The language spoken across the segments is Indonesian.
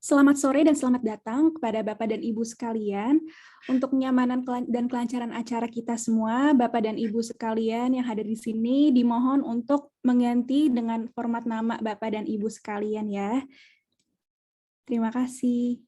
Selamat sore dan selamat datang kepada Bapak dan Ibu sekalian. Untuk kenyamanan dan kelancaran acara kita semua, Bapak dan Ibu sekalian yang hadir di sini dimohon untuk mengganti dengan format nama Bapak dan Ibu sekalian ya. Terima kasih.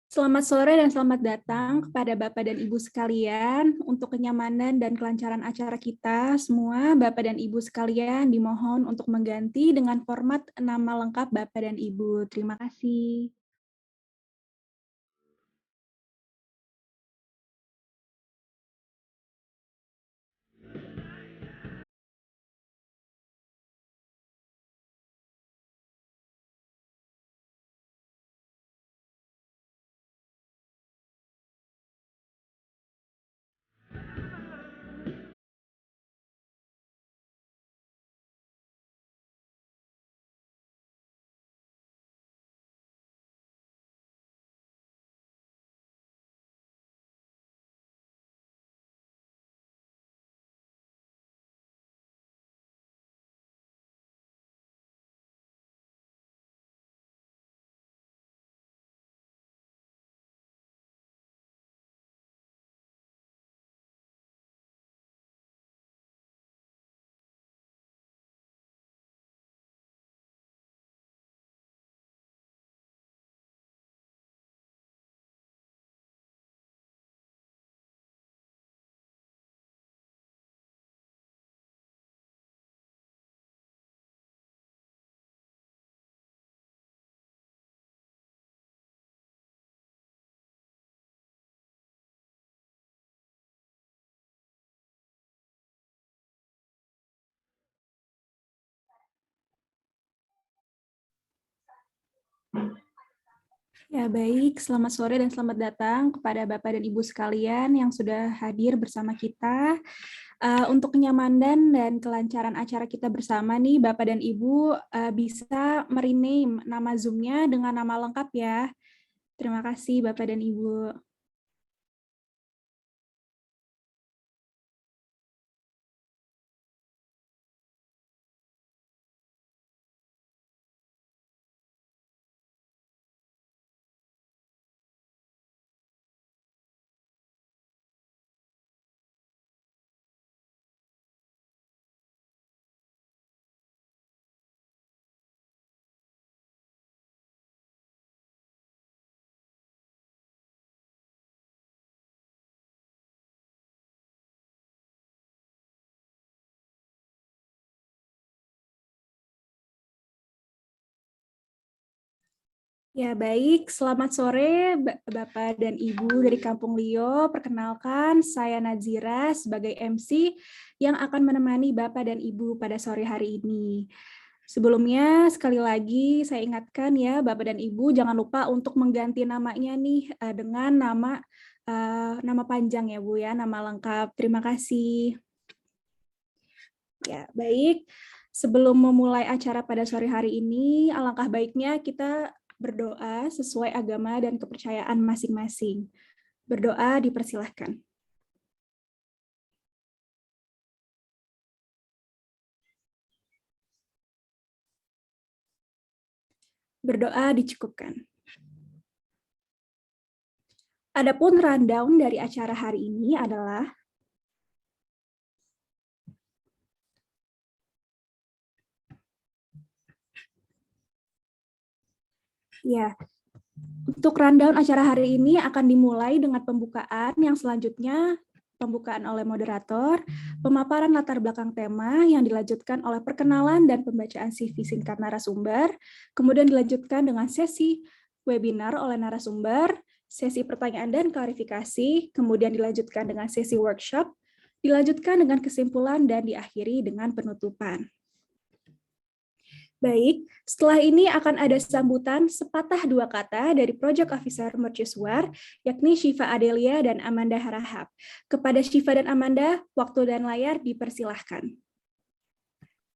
Selamat sore dan selamat datang kepada Bapak dan Ibu sekalian. Untuk kenyamanan dan kelancaran acara kita semua, Bapak dan Ibu sekalian dimohon untuk mengganti dengan format nama lengkap Bapak dan Ibu. Terima kasih. Ya, baik. Selamat sore dan selamat datang kepada Bapak dan Ibu sekalian yang sudah hadir bersama kita. Untuk kenyamanan dan kelancaran acara kita bersama nih, Bapak dan Ibu bisa merename nama Zoom-nya dengan nama lengkap ya. Terima kasih Bapak dan Ibu. Ya, baik. Selamat sore Bapak dan Ibu dari Kampung Lio. Perkenalkan, saya Nazira sebagai MC yang akan menemani Bapak dan Ibu pada sore hari ini. Sebelumnya, sekali lagi saya ingatkan ya, Bapak dan Ibu jangan lupa untuk mengganti namanya nih dengan nama panjang ya Bu ya, nama lengkap. Terima kasih. Ya, baik. Sebelum memulai acara pada sore hari ini, alangkah baiknya kita berdoa sesuai agama dan kepercayaan masing-masing. Berdoa dipersilahkan. Berdoa dicukupkan. Adapun rundown dari acara hari ini adalah ya, untuk rundown acara hari ini akan dimulai dengan pembukaan yang selanjutnya pembukaan oleh moderator, pemaparan latar belakang tema yang dilanjutkan oleh perkenalan dan pembacaan CV singkat narasumber, kemudian dilanjutkan dengan sesi webinar oleh narasumber, sesi pertanyaan dan klarifikasi, kemudian dilanjutkan dengan sesi workshop, dilanjutkan dengan kesimpulan dan diakhiri dengan penutupan. Baik, setelah ini akan ada sambutan sepatah dua kata dari Project Officer Mercusuar, yakni Syifa Adelia dan Amanda Harahap. Kepada Syifa dan Amanda, waktu dan layar dipersilahkan.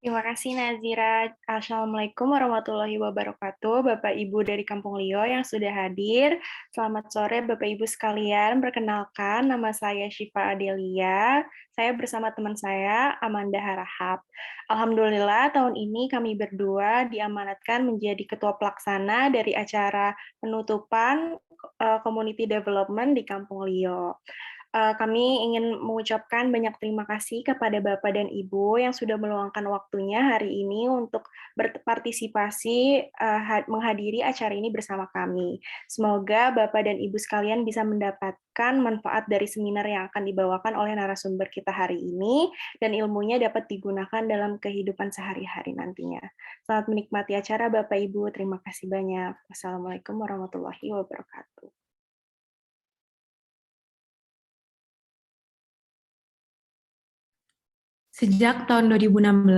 Terima kasih Nazira. Assalamualaikum warahmatullahi wabarakatuh. Bapak Ibu dari Kampung Lio yang sudah hadir. Selamat sore Bapak Ibu sekalian. Perkenalkan, nama saya Syifa Adelia. Saya bersama teman saya, Amanda Harahap. Alhamdulillah tahun ini kami berdua diamanatkan menjadi ketua pelaksana dari acara penutupan Community Development di Kampung Lio. Kami ingin mengucapkan banyak terima kasih kepada Bapak dan Ibu yang sudah meluangkan waktunya hari ini untuk berpartisipasi menghadiri acara ini bersama kami. Semoga Bapak dan Ibu sekalian bisa mendapatkan manfaat dari seminar yang akan dibawakan oleh narasumber kita hari ini dan ilmunya dapat digunakan dalam kehidupan sehari-hari nantinya. Selamat menikmati acara Bapak Ibu. Terima kasih banyak. Wassalamualaikum warahmatullahi wabarakatuh. Sejak tahun 2016,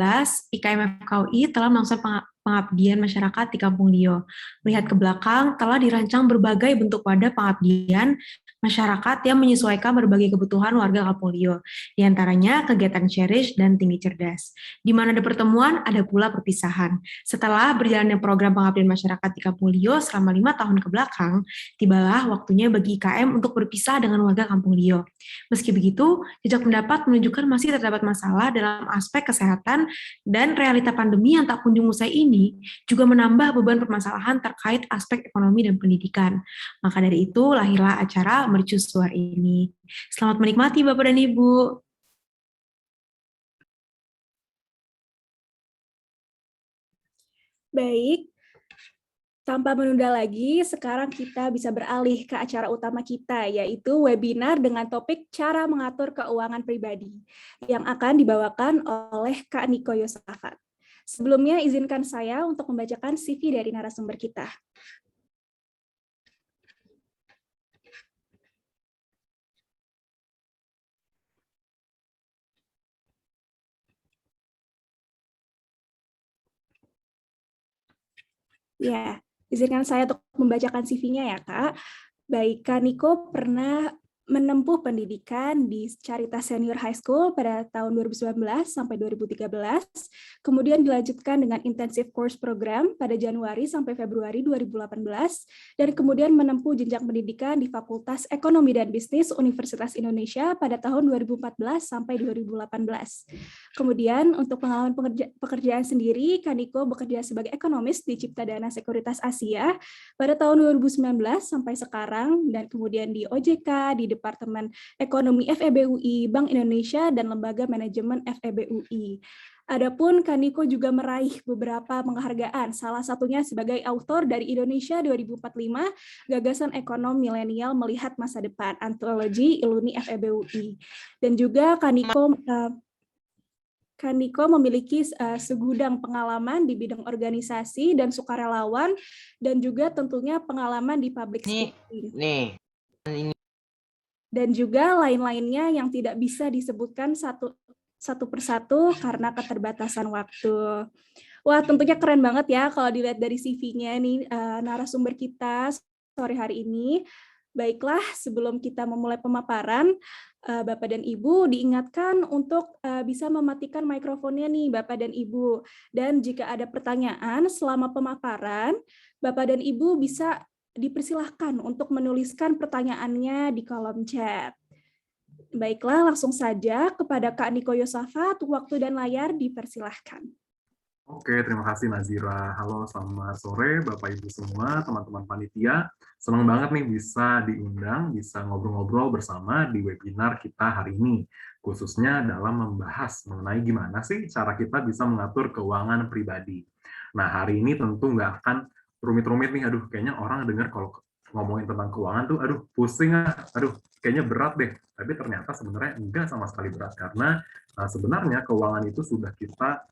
IKM FKUI telah melangsungkan pengabdian masyarakat di Kampung Lio. Melihat ke belakang, telah dirancang berbagai bentuk wadah pengabdian masyarakat yang menyesuaikan berbagai kebutuhan warga Kampung Lio, di antaranya kegiatan Cherish dan Tinggi Cerdas. Di mana ada pertemuan, ada pula perpisahan. Setelah berjalannya program pengabdian masyarakat di Kampung Lio selama 5 tahun ke belakang, tibalah waktunya bagi IKM untuk berpisah dengan warga Kampung Lio. Meski begitu, jejak pendapat menunjukkan masih terdapat masalah dalam aspek kesehatan dan realita pandemi yang tak kunjung usai ini juga menambah beban permasalahan terkait aspek ekonomi dan pendidikan. Maka dari itu, lahirlah acara Mercusuar ini. Selamat menikmati Bapak dan Ibu. Baik, tanpa menunda lagi, sekarang kita bisa beralih ke acara utama kita, yaitu webinar dengan topik cara mengatur keuangan pribadi, yang akan dibawakan oleh Kak Niko Yosafat. Sebelumnya, izinkan saya untuk membacakan CV dari narasumber kita. Ya, izinkan saya untuk membacakan CV-nya ya, Kak. Baik, Kak Niko pernah menempuh pendidikan di Caritas Senior High School pada tahun 2019 sampai 2013, kemudian dilanjutkan dengan Intensive Course Program pada Januari sampai Februari 2018, dan kemudian menempuh jenjang pendidikan di Fakultas Ekonomi dan Bisnis Universitas Indonesia pada tahun 2014 sampai 2018. Kemudian untuk pengalaman pekerjaan sendiri, Kak Niko bekerja sebagai ekonomis di Ciptadana Sekuritas Asia pada tahun 2019 sampai sekarang, dan kemudian di OJK, di Departemen Ekonomi FEB UI, Bank Indonesia, dan Lembaga Manajemen FEB UI. Adapun Kak Niko juga meraih beberapa penghargaan, salah satunya sebagai autor dari Indonesia 2045, Gagasan Ekonom Milenial Melihat Masa Depan, Antologi Iluni FEB UI. Dan juga Kak Niko memiliki segudang pengalaman di bidang organisasi dan sukarelawan, dan juga tentunya pengalaman di public speaking. Dan juga lain-lainnya yang tidak bisa disebutkan satu persatu karena keterbatasan waktu. Wah, tentunya keren banget ya kalau dilihat dari CV-nya nih narasumber kita sore hari ini. Baiklah, sebelum kita memulai pemaparan, Bapak dan Ibu diingatkan untuk bisa mematikan mikrofonnya nih Bapak dan Ibu. Dan jika ada pertanyaan selama pemaparan, Bapak dan Ibu bisa dipersilahkan untuk menuliskan pertanyaannya di kolom chat. Baiklah, langsung saja kepada Kak Niko Yosafat, waktu dan layar dipersilahkan. Oke, terima kasih Nazira. Halo, selamat sore Bapak Ibu semua, teman-teman panitia. Senang banget nih bisa diundang, bisa ngobrol-ngobrol bersama di webinar kita hari ini, khususnya dalam membahas mengenai gimana sih cara kita bisa mengatur keuangan pribadi. Nah, hari ini tentu nggak akan rumit-rumit nih, aduh kayaknya orang dengar kalau ngomongin tentang keuangan tuh, aduh pusing aduh kayaknya berat deh. Tapi ternyata sebenarnya enggak sama sekali berat, karena sebenarnya keuangan itu sudah kita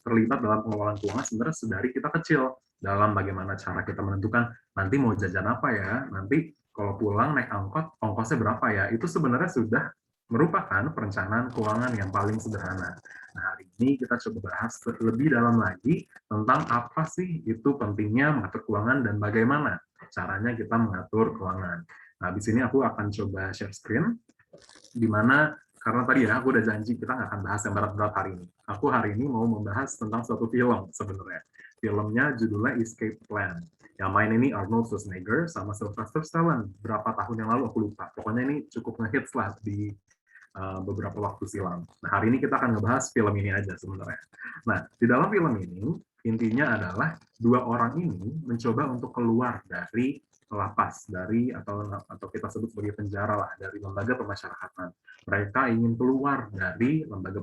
terlibat dalam pengelolaan keuangan sebenarnya sedari kita kecil, dalam bagaimana cara kita menentukan nanti mau jajan apa ya, nanti kalau pulang naik angkot ongkosnya berapa ya, itu sebenarnya sudah merupakan perencanaan keuangan yang paling sederhana. Nah, hari ini kita coba bahas lebih dalam lagi tentang apa sih itu pentingnya mengatur keuangan dan bagaimana caranya kita mengatur keuangan. Nah, di sini aku akan coba share screen, di mana karena tadi ya aku udah janji kita nggak akan bahas yang berat-berat hari ini. Aku hari ini mau membahas tentang suatu film sebenarnya. Filmnya judulnya Escape Plan. Yang main ini Arnold Schwarzenegger sama Sylvester Stallone. Berapa tahun yang lalu aku lupa. Pokoknya ini cukup ngehits lah di beberapa waktu silam. Nah, hari ini kita akan ngebahas film ini aja sebenarnya. Nah, di dalam film ini intinya adalah dua orang ini mencoba untuk keluar dari lapas, dari atau kita sebut sebagai penjara lah, dari lembaga pemasyarakatan. Mereka ingin keluar dari lembaga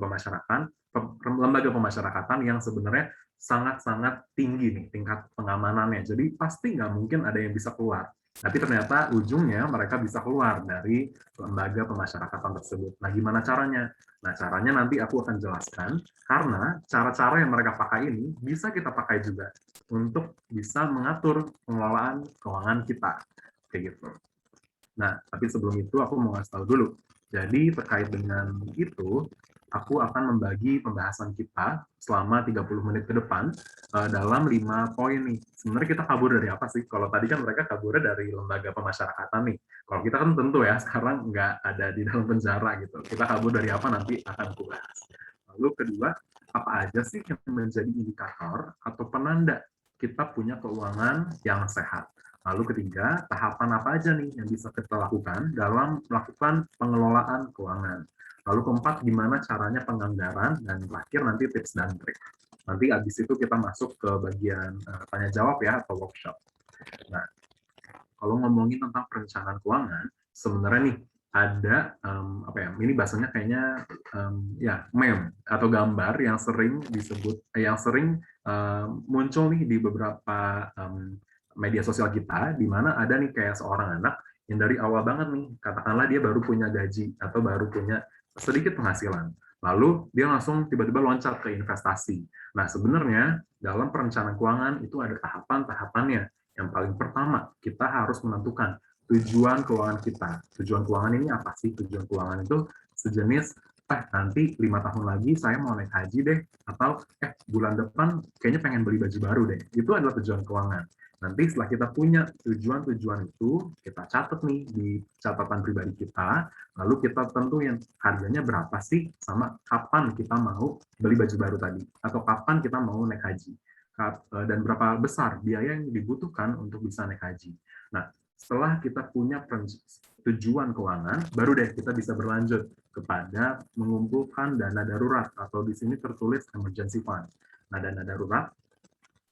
pemasyarakatan yang sebenarnya sangat-sangat tinggi nih tingkat pengamanannya. Jadi pasti nggak mungkin ada yang bisa keluar. Tapi ternyata ujungnya mereka bisa keluar dari lembaga pemasyarakatan tersebut. Nah, gimana caranya? Nah, caranya nanti aku akan jelaskan, karena cara-cara yang mereka pakai ini bisa kita pakai juga untuk bisa mengatur pengelolaan keuangan kita. Kayak gitu. Nah, tapi sebelum itu aku mau ngasih tahu dulu. Jadi terkait dengan itu, aku akan membagi pembahasan kita selama 30 menit ke depan dalam 5 poin nih. Sebenarnya kita kabur dari apa sih? Kalau tadi kan mereka kaburnya dari lembaga pemasyarakatan nih. Kalau kita kan tentu ya sekarang nggak ada di dalam penjara gitu. Kita kabur dari apa nanti akan aku bahas. Lalu kedua, apa aja sih yang menjadi indikator atau penanda kita punya keuangan yang sehat? Lalu ketiga, tahapan apa aja nih yang bisa kita lakukan dalam melakukan pengelolaan keuangan. Lalu keempat, gimana caranya penganggaran, dan terakhir nanti tips dan trik. Nanti habis itu kita masuk ke bagian tanya jawab ya atau workshop. Nah, kalau ngomongin tentang perencanaan keuangan, sebenarnya nih ada apa ya? Ini bahasanya kayaknya ya meme atau gambar yang sering disebut, yang sering muncul nih di beberapa media sosial kita, di mana ada nih kayak seorang anak yang dari awal banget nih, katakanlah dia baru punya gaji atau baru punya sedikit penghasilan, lalu dia langsung tiba-tiba loncat ke investasi. Nah, sebenarnya dalam perencanaan keuangan itu ada tahapan-tahapannya. Yang paling pertama, kita harus menentukan tujuan keuangan kita. Tujuan keuangan ini apa sih? Tujuan keuangan itu sejenis, nanti 5 tahun lagi saya mau naik haji deh, atau bulan depan kayaknya pengen beli baju baru deh. Itu adalah tujuan keuangan. Nanti setelah kita punya tujuan-tujuan itu, kita catat nih di catatan pribadi kita, lalu kita tentuin harganya berapa sih, sama kapan kita mau beli baju baru tadi, atau kapan kita mau naik haji, dan berapa besar biaya yang dibutuhkan untuk bisa naik haji. Nah, setelah kita punya tujuan keuangan, baru deh kita bisa berlanjut kepada mengumpulkan dana darurat, atau di sini tertulis emergency fund. Nah, dana darurat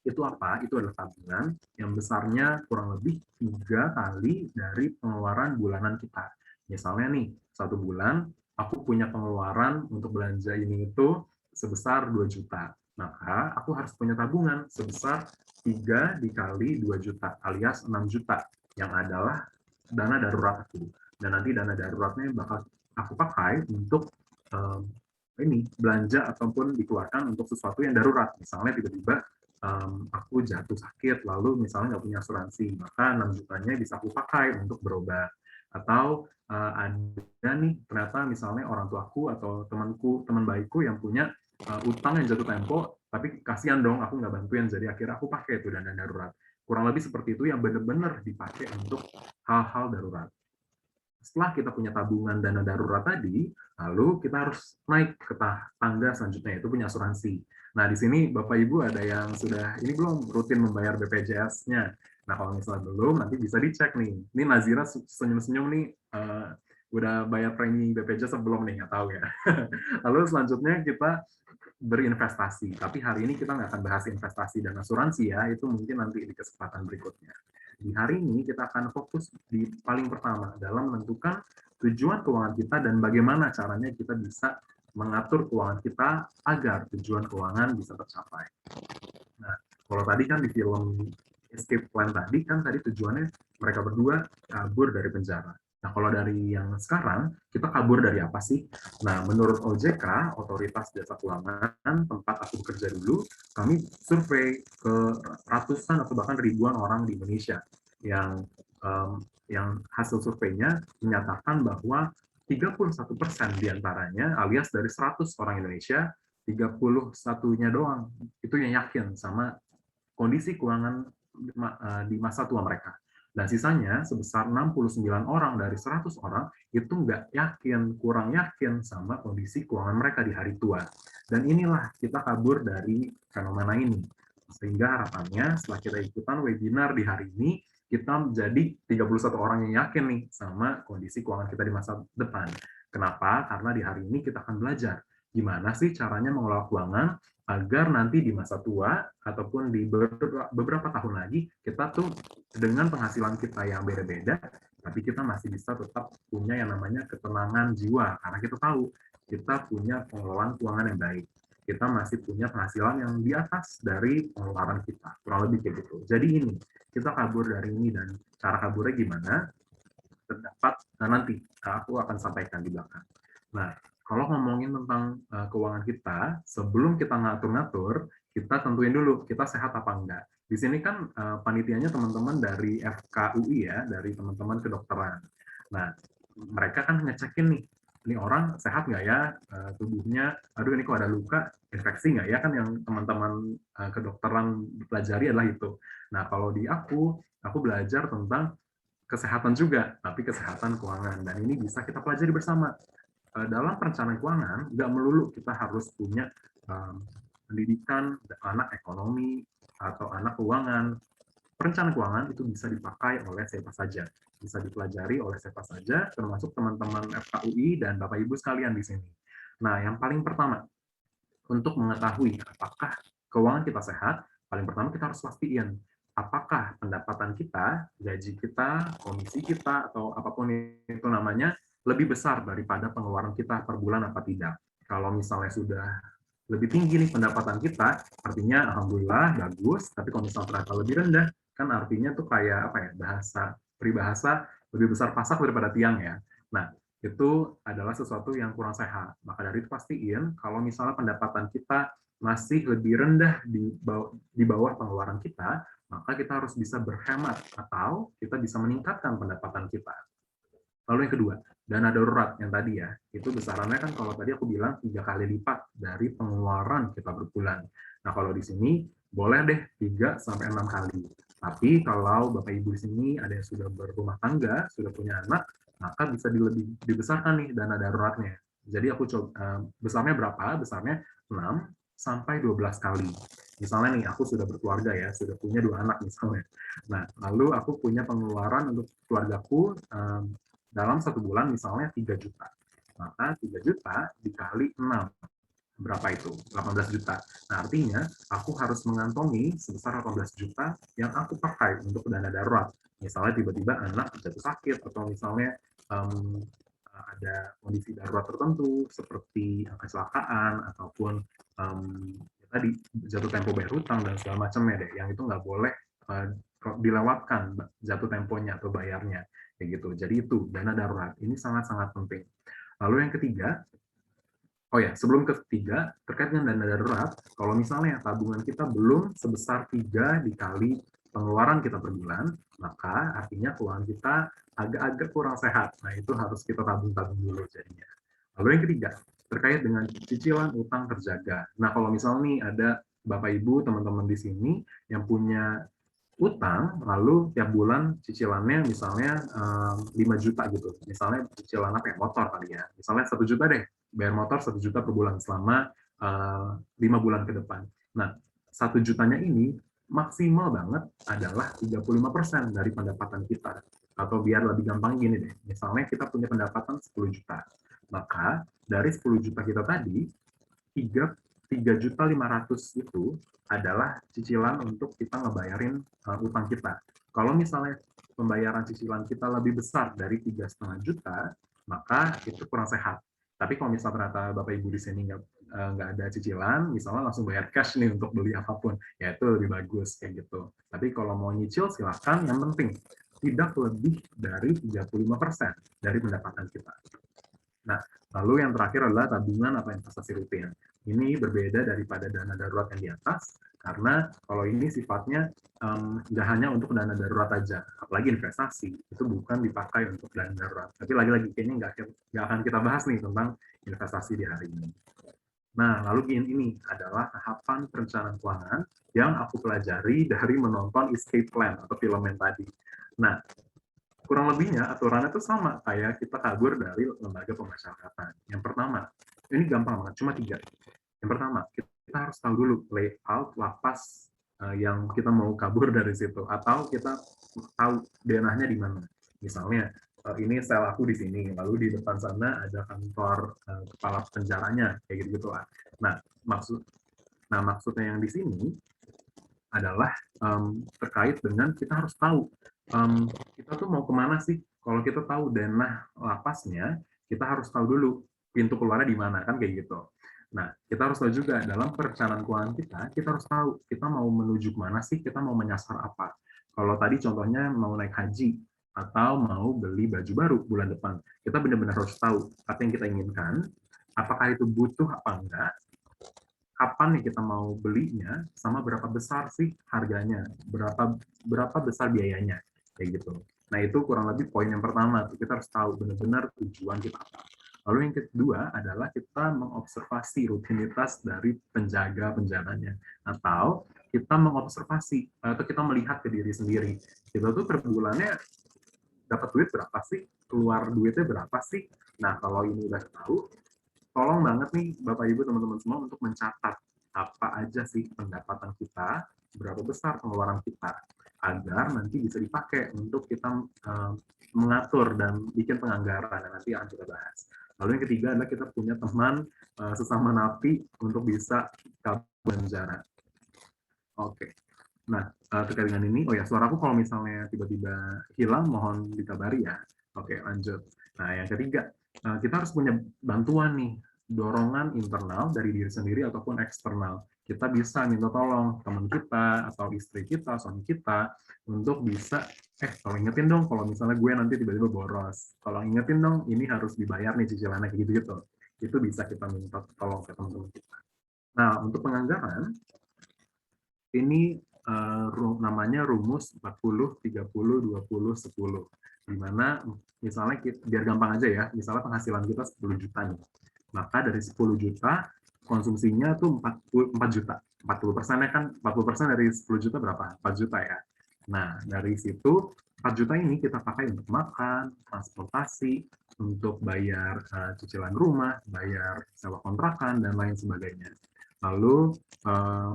itu apa? Itu adalah tabungan yang besarnya kurang lebih 3 kali dari pengeluaran bulanan kita. Misalnya nih, 1 bulan aku punya pengeluaran untuk belanja ini itu sebesar 2 juta. Maka aku harus punya tabungan sebesar 3 dikali 2 juta alias 6 juta yang adalah dana darurat aku. Dan nanti dana daruratnya bakal aku pakai untuk ini belanja ataupun dikeluarkan untuk sesuatu yang darurat. Misalnya tiba-tiba aku jatuh sakit, lalu misalnya nggak punya asuransi, maka 6 jutanya bisa aku pakai untuk berobat. Atau ada nih, ternyata misalnya orang tuaku atau teman baikku yang punya utang yang jatuh tempo, tapi kasihan dong, aku nggak bantuin, jadi akhirnya aku pakai itu dana darurat. Kurang lebih seperti itu yang benar-benar dipakai untuk hal-hal darurat. Setelah kita punya tabungan dana darurat tadi, lalu kita harus naik ke tangga selanjutnya, yaitu punya asuransi. Nah, di sini Bapak Ibu ada yang sudah, ini belum rutin membayar BPJS-nya. Nah, kalau misalnya belum, nanti bisa dicek nih. Ini Nazira senyum-senyum nih, udah bayar premi BPJS sebelum nih, nggak tahu ya. Lalu selanjutnya kita berinvestasi. Tapi hari ini kita nggak akan bahas investasi dan asuransi ya, itu mungkin nanti di kesempatan berikutnya. Di hari ini kita akan fokus di paling pertama dalam menentukan tujuan keuangan kita dan bagaimana caranya kita bisa mengatur keuangan kita agar tujuan keuangan bisa tercapai. Nah, kalau tadi kan di film Escape Plan tadi kan tadi tujuannya mereka berdua kabur dari penjara. Nah, kalau dari yang sekarang, kita kabur dari apa sih? Nah, menurut OJK, Otoritas Jasa Keuangan, tempat aku bekerja dulu, kami survei ke ratusan atau bahkan ribuan orang di Indonesia yang hasil surveinya menyatakan bahwa 31% diantaranya, alias dari 100 orang Indonesia, 31-nya doang itu yang yakin sama kondisi keuangan di masa tua mereka. Dan sisanya sebesar 69 orang dari 100 orang itu nggak yakin, kurang yakin sama kondisi keuangan mereka di hari tua. Dan inilah kita kabur dari fenomena ini. Sehingga harapannya setelah kita ikutan webinar di hari ini, kita menjadi 31 orang yang yakin nih sama kondisi keuangan kita di masa depan. Kenapa? Karena di hari ini kita akan belajar gimana sih caranya mengelola keuangan agar nanti di masa tua ataupun di beberapa tahun lagi kita tuh dengan penghasilan kita yang beda-beda, tapi kita masih bisa tetap punya yang namanya ketenangan jiwa karena kita tahu kita punya pengelolaan keuangan yang baik. Kita masih punya penghasilan yang di atas dari pengeluaran kita, kurang lebih kayak gitu. Jadi ini kita kabur dari ini dan cara kaburnya gimana? Terdapat nanti aku akan sampaikan di belakang. Nah, kalau ngomongin tentang keuangan kita, sebelum kita ngatur-ngatur, kita tentuin dulu kita sehat apa enggak. Di sini kan panitianya teman-teman dari FKUI ya, dari teman-teman kedokteran. Nah, mereka kan ngecekin nih, ini orang sehat nggak ya tubuhnya, aduh ini kok ada luka, infeksi nggak ya, kan yang teman-teman kedokteran pelajari adalah itu. Nah, kalau di aku belajar tentang kesehatan juga, tapi kesehatan keuangan. Dan ini bisa kita pelajari bersama. Dalam perencanaan keuangan, nggak melulu kita harus punya pendidikan anak ekonomi atau anak keuangan. Perencanaan keuangan itu bisa dipakai oleh siapa saja, bisa dipelajari oleh siapa saja, termasuk teman-teman FKUI dan Bapak Ibu sekalian di sini. Nah, yang paling pertama, untuk mengetahui apakah keuangan kita sehat, paling pertama kita harus pastiin apakah pendapatan kita, gaji kita, komisi kita, atau apapun itu namanya, lebih besar daripada pengeluaran kita per bulan apa tidak. Kalau misalnya sudah lebih tinggi nih pendapatan kita, artinya alhamdulillah bagus, tapi kalau misalnya ternyata lebih rendah, kan artinya tuh kayak apa ya, peribahasa lebih besar pasak daripada tiang ya. Nah, itu adalah sesuatu yang kurang sehat. Maka dari itu pastiin kalau misalnya pendapatan kita masih lebih rendah di bawah pengeluaran kita, maka kita harus bisa berhemat atau kita bisa meningkatkan pendapatan kita. Lalu yang kedua, dana darurat yang tadi ya, itu besarannya kan kalau tadi aku bilang 3 kali lipat dari pengeluaran kita per bulan. Nah, kalau di sini boleh deh 3 sampai 6 kali. Tapi kalau Bapak Ibu di sini ada yang sudah berumah tangga, sudah punya anak, maka bisa dibesarkan nih dana daruratnya. Jadi aku coba besarnya berapa? Besarnya 6 sampai 12 kali. Misalnya nih, aku sudah berkeluarga ya, sudah punya 2 anak misalnya. Nah, lalu aku punya pengeluaran untuk keluargaku dalam 1 bulan misalnya 3 juta. Maka 3 juta dikali 6. Berapa itu? 18 juta. Nah, artinya aku harus mengantongi sebesar 18 juta yang aku pakai untuk dana darurat. Misalnya tiba-tiba anak jatuh sakit, atau misalnya ada kondisi darurat tertentu, seperti kecelakaan, ataupun tadi jatuh tempo bayar hutang, dan segala macamnya deh, yang itu nggak boleh dilewatkan jatuh temponya atau bayarnya. Kayak gitu. Jadi itu dana darurat. Ini sangat-sangat penting. Lalu yang ketiga, oh ya, sebelum ketiga, terkait dengan dana darurat, kalau misalnya tabungan kita belum sebesar 3 dikali pengeluaran kita per bulan, maka artinya keuangan kita agak-agak kurang sehat. Nah, itu harus kita tabung-tabung dulu jadinya. Lalu yang ketiga, terkait dengan cicilan utang terjaga. Nah, kalau misalnya nih ada Bapak Ibu, teman-teman di sini yang punya utang, lalu tiap bulan cicilannya misalnya 5 juta gitu. Misalnya cicilan apa ya, motor kali ya. Misalnya 1 juta deh, bayar motor 1 juta per bulan selama 5 bulan ke depan. Nah, 1 jutanya ini maksimal banget adalah 35% dari pendapatan kita. Atau biar lebih gampang gini deh, misalnya kita punya pendapatan 10 juta. Maka dari 10 juta kita tadi, 3.500.000 itu adalah cicilan untuk kita ngebayarin utang kita. Kalau misalnya pembayaran cicilan kita lebih besar dari 3,5 juta, maka itu kurang sehat. Tapi kalau misalnya ternyata Bapak Ibu di sini nggak ada cicilan, misalnya langsung bayar cash nih untuk beli apapun, ya itu lebih bagus kayak gitu. Tapi kalau mau nyicil silahkan, yang penting tidak lebih dari 35% dari pendapatan kita. Nah, lalu yang terakhir adalah tabungan atau investasi rutin. Ini berbeda daripada dana darurat yang di atas, karena kalau ini sifatnya nggak hanya untuk dana darurat aja, apalagi investasi, itu bukan dipakai untuk dana darurat. Tapi lagi-lagi kayaknya nggak akan kita bahas nih tentang investasi di hari ini. Nah, lalu ini adalah tahapan perencanaan keuangan yang aku pelajari dari menonton Escape Plan atau film yang tadi. Nah, kurang lebihnya aturannya itu sama kayak kita kabur dari lembaga pemasyarakatan. Yang pertama, ini gampang banget, cuma 3. Yang pertama, kita harus tahu dulu layout lapas yang kita mau kabur dari situ, atau kita tahu denahnya di mana. Misalnya, ini sel aku di sini, lalu di depan sana ada kantor kepala penjaranya, kayak gitu lah. Nah, maksudnya yang di sini adalah terkait dengan kita harus tahu kita tuh mau kemana sih. Kalau kita tahu denah lapasnya, kita harus tahu dulu pintu keluarnya di mana, kan kayak gitu. Nah, kita harus tahu juga dalam perencanaan keuangan kita harus tahu kita mau menuju kemana sih, kita mau menyasar apa. Kalau tadi contohnya mau naik haji atau mau beli baju baru bulan depan, kita benar-benar harus tahu apa yang kita inginkan, apakah itu butuh apa enggak, kapan nih kita mau belinya, sama berapa besar sih harganya, berapa besar biayanya, kayak gitu. Nah, itu kurang lebih poin yang pertama, kita harus tahu benar-benar tujuan kita apa. Lalu yang kedua adalah kita mengobservasi rutinitas dari penjaga penjaganya, atau kita mengobservasi atau kita melihat ke diri sendiri. Kita tuh per bulannya dapat duit berapa sih, keluar duitnya berapa sih. Nah, kalau ini udah tahu, tolong banget nih Bapak Ibu teman-teman semua untuk mencatat apa aja sih pendapatan kita, berapa besar pengeluaran kita, agar nanti bisa dipakai untuk kita mengatur dan bikin penganggaran yang nanti akan kita bahas. Lalu yang ketiga adalah kita punya teman sesama napi untuk bisa kabur penjara. Oke. Nah, terkait dengan ini, oh ya, suaraku kalau misalnya tiba-tiba hilang, mohon dikabari ya. Oke, lanjut. Nah, yang ketiga, kita harus punya bantuan nih, dorongan internal dari diri sendiri ataupun eksternal. Kita bisa minta tolong teman kita, atau istri kita, suami kita, untuk bisa, tolong ingetin dong kalau misalnya gue nanti tiba-tiba boros. Tolong ingetin dong, ini harus dibayar nih cicilannya, kayak gitu-gitu. Itu bisa kita minta tolong ke teman-teman kita. Nah, untuk penganggaran, ini namanya rumus 40, 30, 20, 10. Di mana misalnya biar gampang aja ya, misalnya penghasilan kita 10 juta nih. Maka dari 10 juta konsumsinya tuh 4 juta. 40%-nya kan 40% dari 10 juta berapa? 4 juta ya. Nah, dari situ 4 juta ini kita pakai untuk makan, transportasi, untuk bayar cicilan rumah, bayar sewa kontrakan dan lain sebagainya. Lalu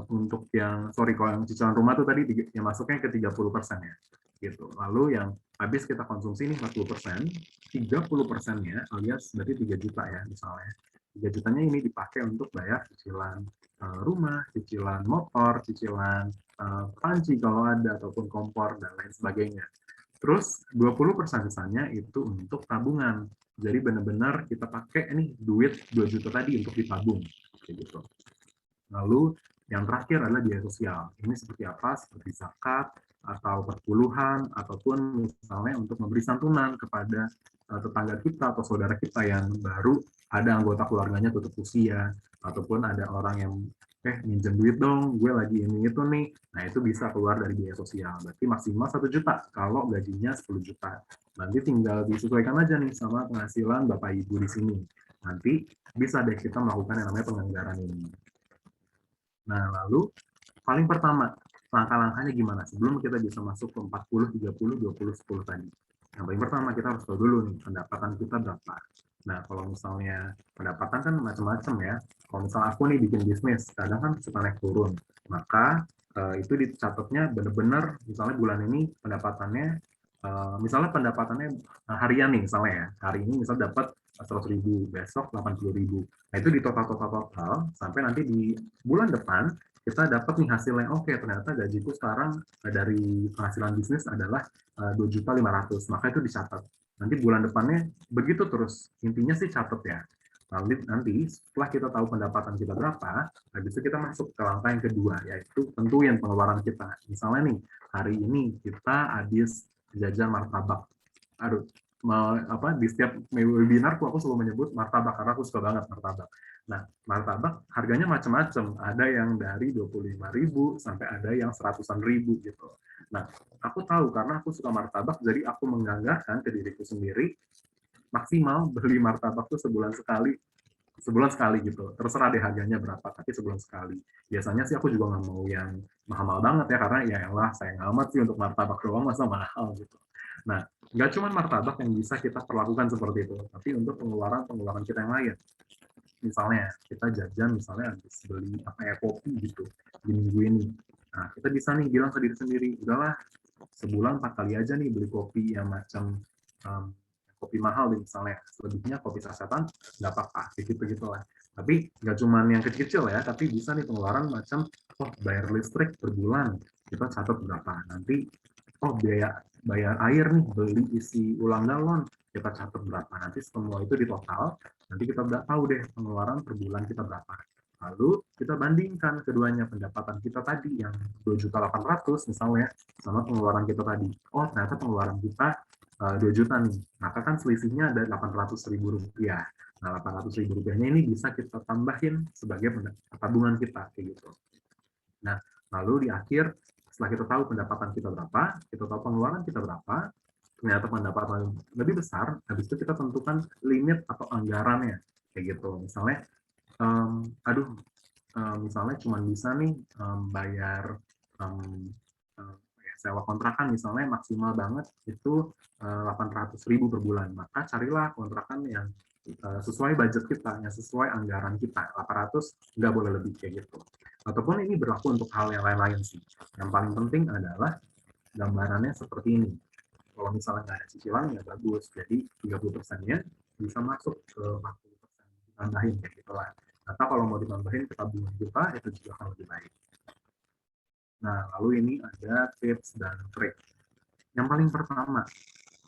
untuk kalau yang cicilan rumah tuh tadi yang masuknya ke 30% ya, gitu. Lalu yang habis kita konsumsi nih 40%, 30%-nya alias berarti 3 juta ya misalnya. 3 jutanya ini dipakai untuk bayar cicilan rumah, cicilan motor, cicilan panci kalau ada, ataupun kompor dan lain sebagainya. Terus 20% sisanya itu untuk tabungan. Jadi benar-benar kita pakai nih duit 2 juta tadi untuk ditabung, kayak gitu. Lalu yang terakhir adalah biaya sosial. Ini seperti apa? Seperti zakat, atau perpuluhan, ataupun misalnya untuk memberi santunan kepada tetangga kita atau saudara kita yang baru ada anggota keluarganya tutup usia, ataupun ada orang yang minjem duit dong, gue lagi ini itu nih. Nah, itu bisa keluar dari biaya sosial. Berarti maksimal 1 juta kalau gajinya 10 juta. Nanti tinggal disesuaikan aja nih sama penghasilan Bapak Ibu di sini. Nanti bisa deh kita melakukan yang namanya penganggaran ini. Nah, lalu paling pertama, langkah-langkahnya gimana sebelum kita bisa masuk ke 40, 30, 20, 10 tadi. Yang paling pertama, kita harus tahu dulu nih, pendapatan kita berapa. Nah, kalau misalnya pendapatan kan macam-macam ya. Kalau misalnya aku nih bikin bisnis, kadang kan suka naik turun. Maka itu dicatatnya benar-benar, misalnya bulan ini pendapatannya, misalnya pendapatannya harian nih, misalnya ya. Hari ini misalnya dapat 100.000, besok 80.000. Nah itu di total sampai nanti di bulan depan kita dapat nih hasilnya, oke ternyata gajiku sekarang dari penghasilan bisnis adalah 2.500.000, maka itu dicatat. Nanti bulan depannya begitu terus, intinya sih catat ya. Nanti setelah kita tahu pendapatan kita berapa, habis itu kita masuk ke langkah yang kedua, yaitu tentuin pengeluaran kita. Misalnya nih, hari ini kita habis jajan martabak. Aduh, di setiap webinar aku selalu menyebut martabak karena aku suka banget martabak. Nah, martabak harganya macam-macam. Ada yang dari 25.000 sampai ada yang 100-an ribu gitu. Nah, aku tahu karena aku suka martabak, jadi aku menganggarkan ke diriku sendiri maksimal beli martabak tuh sebulan sekali gitu. Terserah deh harganya berapa, tapi sebulan sekali. Biasanya sih aku juga nggak mau yang mahal-mahal banget ya, karena ya elah sayang amat sih untuk martabak doang masa mahal gitu. Nah, nggak cuma martabak yang bisa kita perlakukan seperti itu, tapi untuk pengeluaran kita yang lain. Misalnya kita jajan, misalnya habis beli kopi gitu di minggu ini. Nah, kita bisa nih bilang ke diri sendiri, udahlah sebulan 4 kali aja nih beli kopi yang macam kopi mahal misalnya, selebihnya kopi sasetan nggak apa-apa, gitu lah. Tapi nggak cuma yang kecil-kecil ya, tapi bisa nih pengeluaran macam bayar listrik per bulan kita catat berapa, nanti bayar air nih, beli isi ulang galon kita catat berapa, nanti semua itu di total, nanti kita udah tahu deh pengeluaran per bulan kita berapa. Lalu kita bandingkan keduanya, pendapatan kita tadi yang 2.800.000 misalnya sama pengeluaran kita tadi. Oh, ternyata pengeluaran kita 2 juta nih. Maka kan selisihnya ada 800.000 rupiah. Nah, 800.000 rupiahnya ini bisa kita tambahin sebagai tabungan kita kayak gitu. Nah, lalu di akhir setelah kita tahu pendapatan kita berapa, kita tahu pengeluaran kita berapa, ternyata pendapatan lebih besar, habis itu kita tentukan limit atau anggarannya kayak gitu. Misalnya misalnya cuma bisa nih bayar sewa kontrakan misalnya maksimal banget itu 800.000 per bulan, maka carilah kontrakan yang sesuai budget kita, yang sesuai anggaran kita, 800 nggak boleh lebih kayak gitu. Ataupun ini berlaku untuk hal yang lain-lain sih. Yang paling penting adalah gambarannya seperti ini. Kalau misalnya nggak ada cicilan ya bagus, jadi 30%-nya bisa masuk ke 40%, ditambahin kayak gitulah. Atau kalau mau ditambahin ke tabungan kita, itu juga akan lebih baik. Nah, lalu ini ada tips dan trik. Yang paling pertama,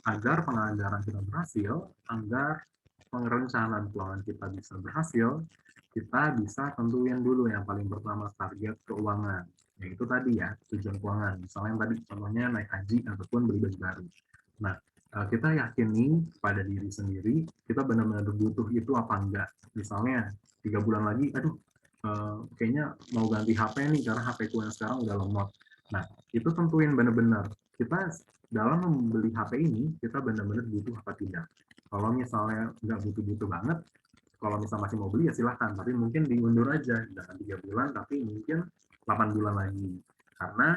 agar penganggaran kita berhasil, agar perencanaan keuangan kita bisa berhasil, kita bisa tentuin dulu yang paling pertama target keuangan. Yaitu tadi ya, tujuan keuangan. Misalnya yang tadi contohnya naik haji ataupun beli baju baru. Nah, kita yakini pada diri sendiri, kita benar-benar butuh itu apa enggak. Misalnya 3 bulan lagi, aduh, kayaknya mau ganti HP nih, karena HP ku yang sekarang udah lemot. Nah, itu tentuin benar-benar. Kita dalam membeli HP ini, kita benar-benar butuh apa tidak. Kalau misalnya nggak butuh-butuh banget, kalau misalnya masih mau beli ya silahkan, tapi mungkin diundur aja, jangan 3 bulan, tapi mungkin 8 bulan lagi. Karena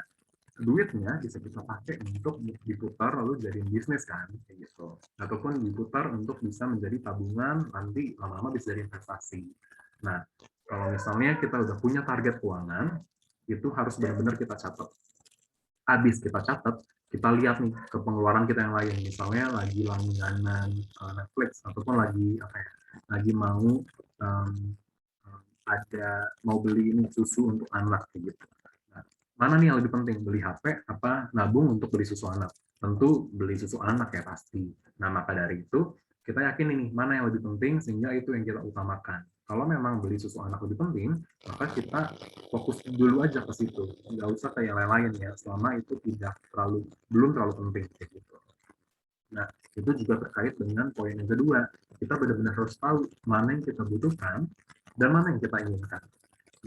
duitnya bisa kita pakai untuk diputar lalu jadiin bisnis kan, kayak gitu. Ataupun diputar untuk bisa menjadi tabungan, nanti lama-lama bisa jadi investasi. Nah, kalau misalnya kita udah punya target keuangan, itu harus benar-benar kita catat. Habis kita catat, kita lihat nih ke pengeluaran kita yang lain. Misalnya lagi langganan Netflix, ataupun lagi mau mau beli ini susu untuk anak kayak gitu. Nah, mana nih yang lebih penting, beli HP apa nabung untuk beli susu anak? Tentu beli susu anak ya pasti. Nah, maka dari itu kita yakin ini mana yang lebih penting sehingga itu yang kita utamakan. Kalau memang beli susu anak lebih penting, maka kita fokus dulu aja ke situ. Nggak usah ke yang lain-lain ya, selama itu belum terlalu penting kayak gitu. Nah, itu juga terkait dengan poin yang kedua. Kita benar-benar harus tahu mana yang kita butuhkan dan mana yang kita inginkan.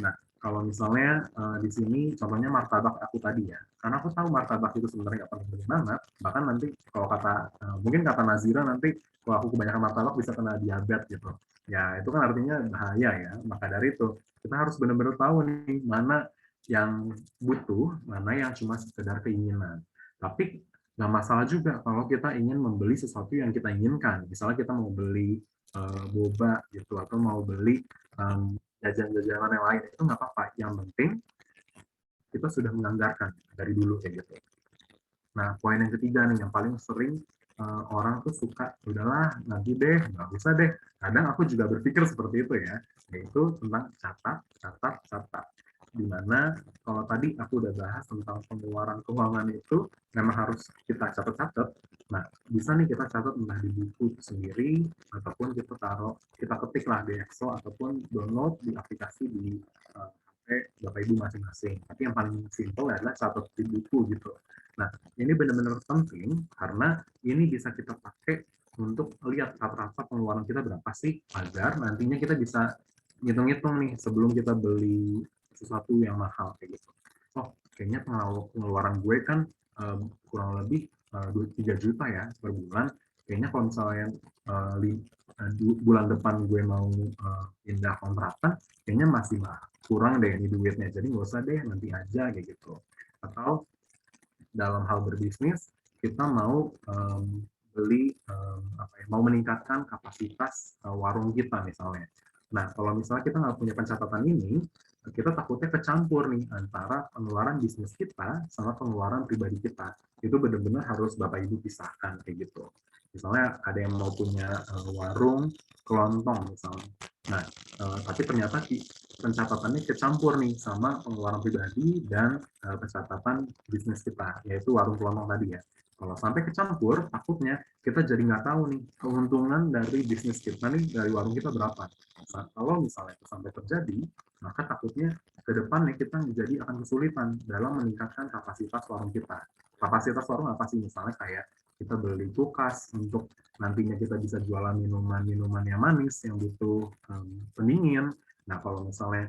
Nah, kalau misalnya di sini contohnya martabak aku tadi ya, karena aku tahu martabak itu sebenarnya nggak penting banget, bahkan nanti kalau mungkin kata Nazira nanti kalau aku kebanyakan martabak bisa kena diabetes gitu. Ya, itu kan artinya bahaya ya. Maka dari itu, kita harus benar-benar tahu nih mana yang butuh, mana yang cuma sekedar keinginan. Tapi nggak masalah juga kalau kita ingin membeli sesuatu yang kita inginkan. Misalnya kita mau beli boba gitu, atau mau beli jajan-jajanan yang lain, itu nggak apa-apa. Yang penting kita sudah menganggarkan dari dulu kayak gitu. Nah, poin yang ketiga nih yang paling sering orang tuh suka, udahlah nanti deh, nggak usah deh. Kadang aku juga berpikir seperti itu ya, yaitu tentang catat. Dimana kalau tadi aku udah bahas tentang pengeluaran keuangan itu memang harus kita catat. Nah, bisa nih kita catat entah di buku itu sendiri, ataupun kita ketiklah di Excel, ataupun download di aplikasi di HP Bapak Ibu masing-masing. Tapi yang paling simple adalah catat di buku gitu. Nah, ini benar-benar penting karena ini bisa kita pakai untuk lihat rata-rata pengeluaran kita berapa sih, agar nantinya kita bisa ngitung-ngitung nih sebelum kita beli sesuatu yang mahal kayak gitu. Oh, kayaknya pengeluaran gue kan kurang lebih 3 juta ya per bulan. Kayaknya kalau misalnya bulan depan gue mau pindah kontrakan, kayaknya masih kurang deh ini duitnya. Jadi nggak usah deh, nanti aja kayak gitu. Atau dalam hal berbisnis, kita mau mau meningkatkan kapasitas warung kita misalnya. Nah, kalau misalnya kita nggak punya pencatatan ini, kita takutnya kecampur nih antara pengeluaran bisnis kita sama pengeluaran pribadi kita. Itu benar-benar harus Bapak Ibu pisahkan kayak gitu. Misalnya ada yang mau punya warung kelontong misalnya. Nah, tapi ternyata pencatatannya kecampur nih sama pengeluaran pribadi dan pencatatan bisnis kita, yaitu warung kelontong tadi ya. Kalau sampai kecampur, takutnya kita jadi nggak tahu nih keuntungan dari bisnis kita nih, dari warung kita berapa. Kalau misalnya itu sampai terjadi, maka takutnya ke depannya kita menjadi akan kesulitan dalam meningkatkan kapasitas warung kita. Kapasitas warung apa sih? Misalnya kayak kita beli kulkas untuk nantinya kita bisa jualan minuman-minuman yang manis yang butuh pendingin. Nah, kalau misalnya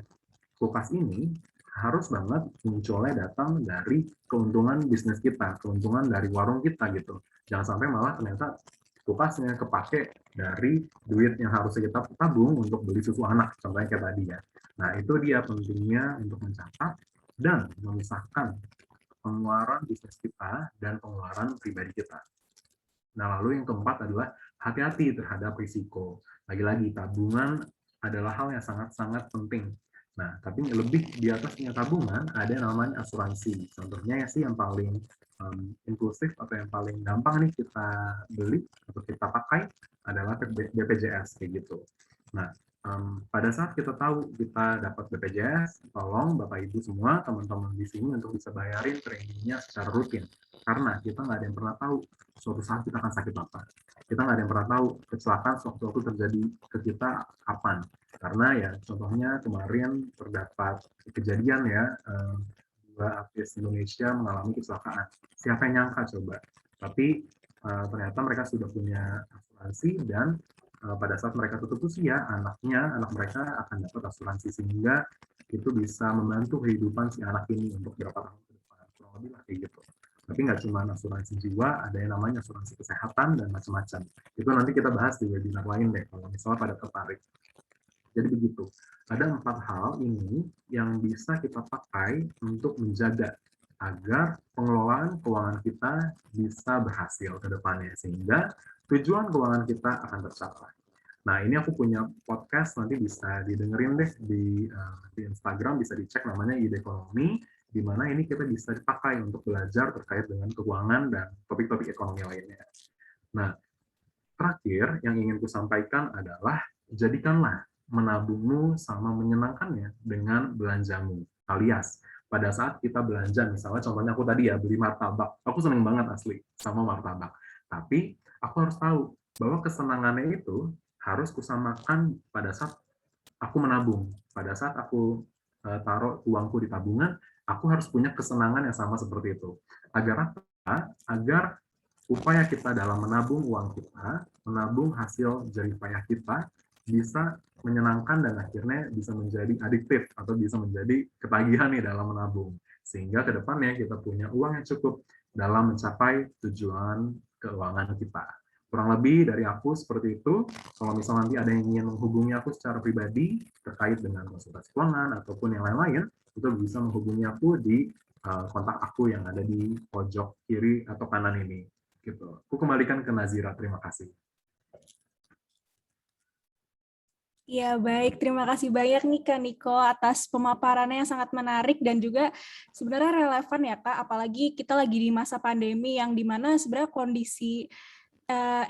kulkas ini harus banget munculnya datang dari keuntungan bisnis kita, keuntungan dari warung kita gitu. Jangan sampai malah ternyata kulkasnya kepake dari duit yang harusnya kita tabung untuk beli susu anak, contohnya kayak tadi ya. Nah, itu dia pentingnya untuk mencatat dan memisahkan pengeluaran bisnis kita dan pengeluaran pribadi kita. Nah, lalu yang keempat adalah hati-hati terhadap risiko. Lagi-lagi, tabungan adalah hal yang sangat-sangat penting. Nah, tapi lebih di atasnya tabungan, ada yang namanya asuransi. Contohnya ya sih yang paling inklusif atau yang paling gampang nih kita beli atau kita pakai adalah BPJS, kayak gitu. Nah, pada saat kita tahu kita dapat BPJS, tolong Bapak Ibu semua, teman-teman di sini untuk bisa bayarin preminya secara rutin. Karena kita nggak ada yang pernah tahu suatu saat kita akan sakit apa. Kita nggak ada yang pernah tahu kecelakaan sewaktu terjadi ke kita kapan. Karena ya contohnya kemarin terdapat kejadian ya, dua artis Indonesia mengalami kecelakaan. Siapa yang nyangka coba? Tapi ternyata mereka sudah punya asuransi dan pada saat mereka tutup usia, anak mereka akan dapat asuransi sehingga itu bisa membantu kehidupan si anak ini untuk beberapa tahun ke depan. Kurang lebih lah kayak gitu. Tapi nggak cuma asuransi jiwa, ada yang namanya asuransi kesehatan dan macam-macam. Itu nanti kita bahas di webinar lain deh, kalau misalnya pada tertarik. Jadi begitu. Ada 4 hal ini yang bisa kita pakai untuk menjaga agar pengelolaan keuangan kita bisa berhasil ke depannya, sehingga tujuan keuangan kita akan tercapai. Nah, ini aku punya podcast, nanti bisa didengerin deh di Instagram, bisa dicek namanya Ide Ekonomi, di mana ini kita bisa dipakai untuk belajar terkait dengan keuangan dan topik-topik ekonomi lainnya. Nah, terakhir yang ingin ku sampaikan adalah jadikanlah menabungmu sama menyenangkannya dengan belanjamu. Alias, pada saat kita belanja, misalnya contohnya aku tadi ya, beli martabak. Aku seneng banget asli sama martabak. Tapi, aku harus tahu bahwa kesenangannya itu harus kusamakan pada saat aku menabung. Pada saat aku taruh uangku di tabungan, aku harus punya kesenangan yang sama seperti itu. Agar apa? Agar upaya kita dalam menabung uang kita, menabung hasil jerih payah kita, bisa menyenangkan dan akhirnya bisa menjadi adiktif atau bisa menjadi ketagihan nih dalam menabung. Sehingga ke depannya kita punya uang yang cukup dalam mencapai tujuan keuangan kita. Kurang lebih dari aku seperti itu. Kalau misalnya nanti ada yang ingin menghubungi aku secara pribadi terkait dengan konsultasi keuangan ataupun yang lain-lain, itu bisa menghubungi aku di kontak aku yang ada di pojok kiri atau kanan ini. Gitu. Aku kembalikan ke Nazira. Terima kasih. Ya, baik. Terima kasih banyak nih Kak Niko atas pemaparannya yang sangat menarik dan juga sebenarnya relevan ya Kak, apalagi kita lagi di masa pandemi yang dimana sebenarnya kondisi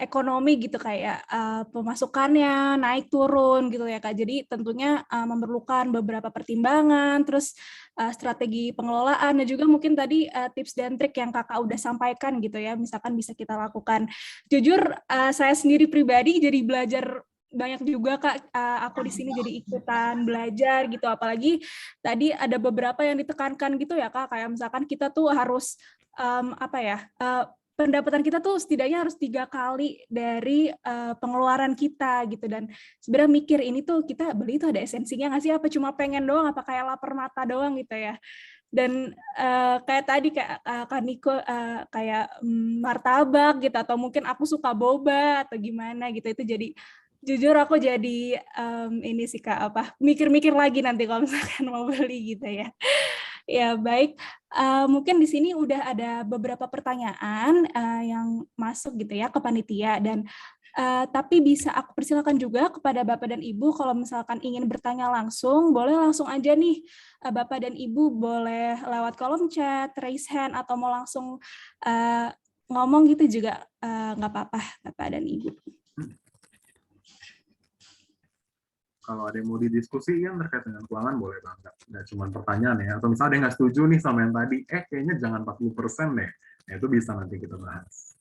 ekonomi gitu, kayak pemasukannya naik turun gitu ya Kak. Jadi tentunya memerlukan beberapa pertimbangan, terus strategi pengelolaan, dan juga mungkin tadi tips dan trik yang Kakak udah sampaikan gitu ya, misalkan bisa kita lakukan. Jujur saya sendiri pribadi jadi belajar banyak juga Kak, aku di sini jadi ikutan belajar gitu, apalagi tadi ada beberapa yang ditekankan gitu ya Kak, kayak misalkan kita tuh harus pendapatan kita tuh setidaknya harus 3 kali dari pengeluaran kita gitu, dan sebenarnya mikir ini tuh kita beli itu ada esensinya nggak sih, apa cuma pengen doang, apa kayak lapar mata doang gitu ya. Dan kayak tadi kayak Kak Niko kayak martabak gitu, atau mungkin aku suka boba atau gimana gitu, itu jadi jujur aku jadi ini sih Kak, mikir-mikir lagi nanti kalau misalkan mau beli gitu ya. Ya baik, mungkin di sini udah ada beberapa pertanyaan yang masuk gitu ya ke panitia, dan tapi bisa aku persilakan juga kepada Bapak dan Ibu kalau misalkan ingin bertanya langsung, boleh langsung aja nih, Bapak dan Ibu boleh lewat kolom chat, raise hand, atau mau langsung ngomong gitu juga nggak apa-apa Bapak dan Ibu. Kalau ada yang mau didiskusikan terkait dengan keuangan, boleh banget. Nggak cuma pertanyaan ya, atau misalnya ada yang nggak setuju nih sama yang tadi, kayaknya jangan 40% deh. Nah, itu bisa nanti kita bahas.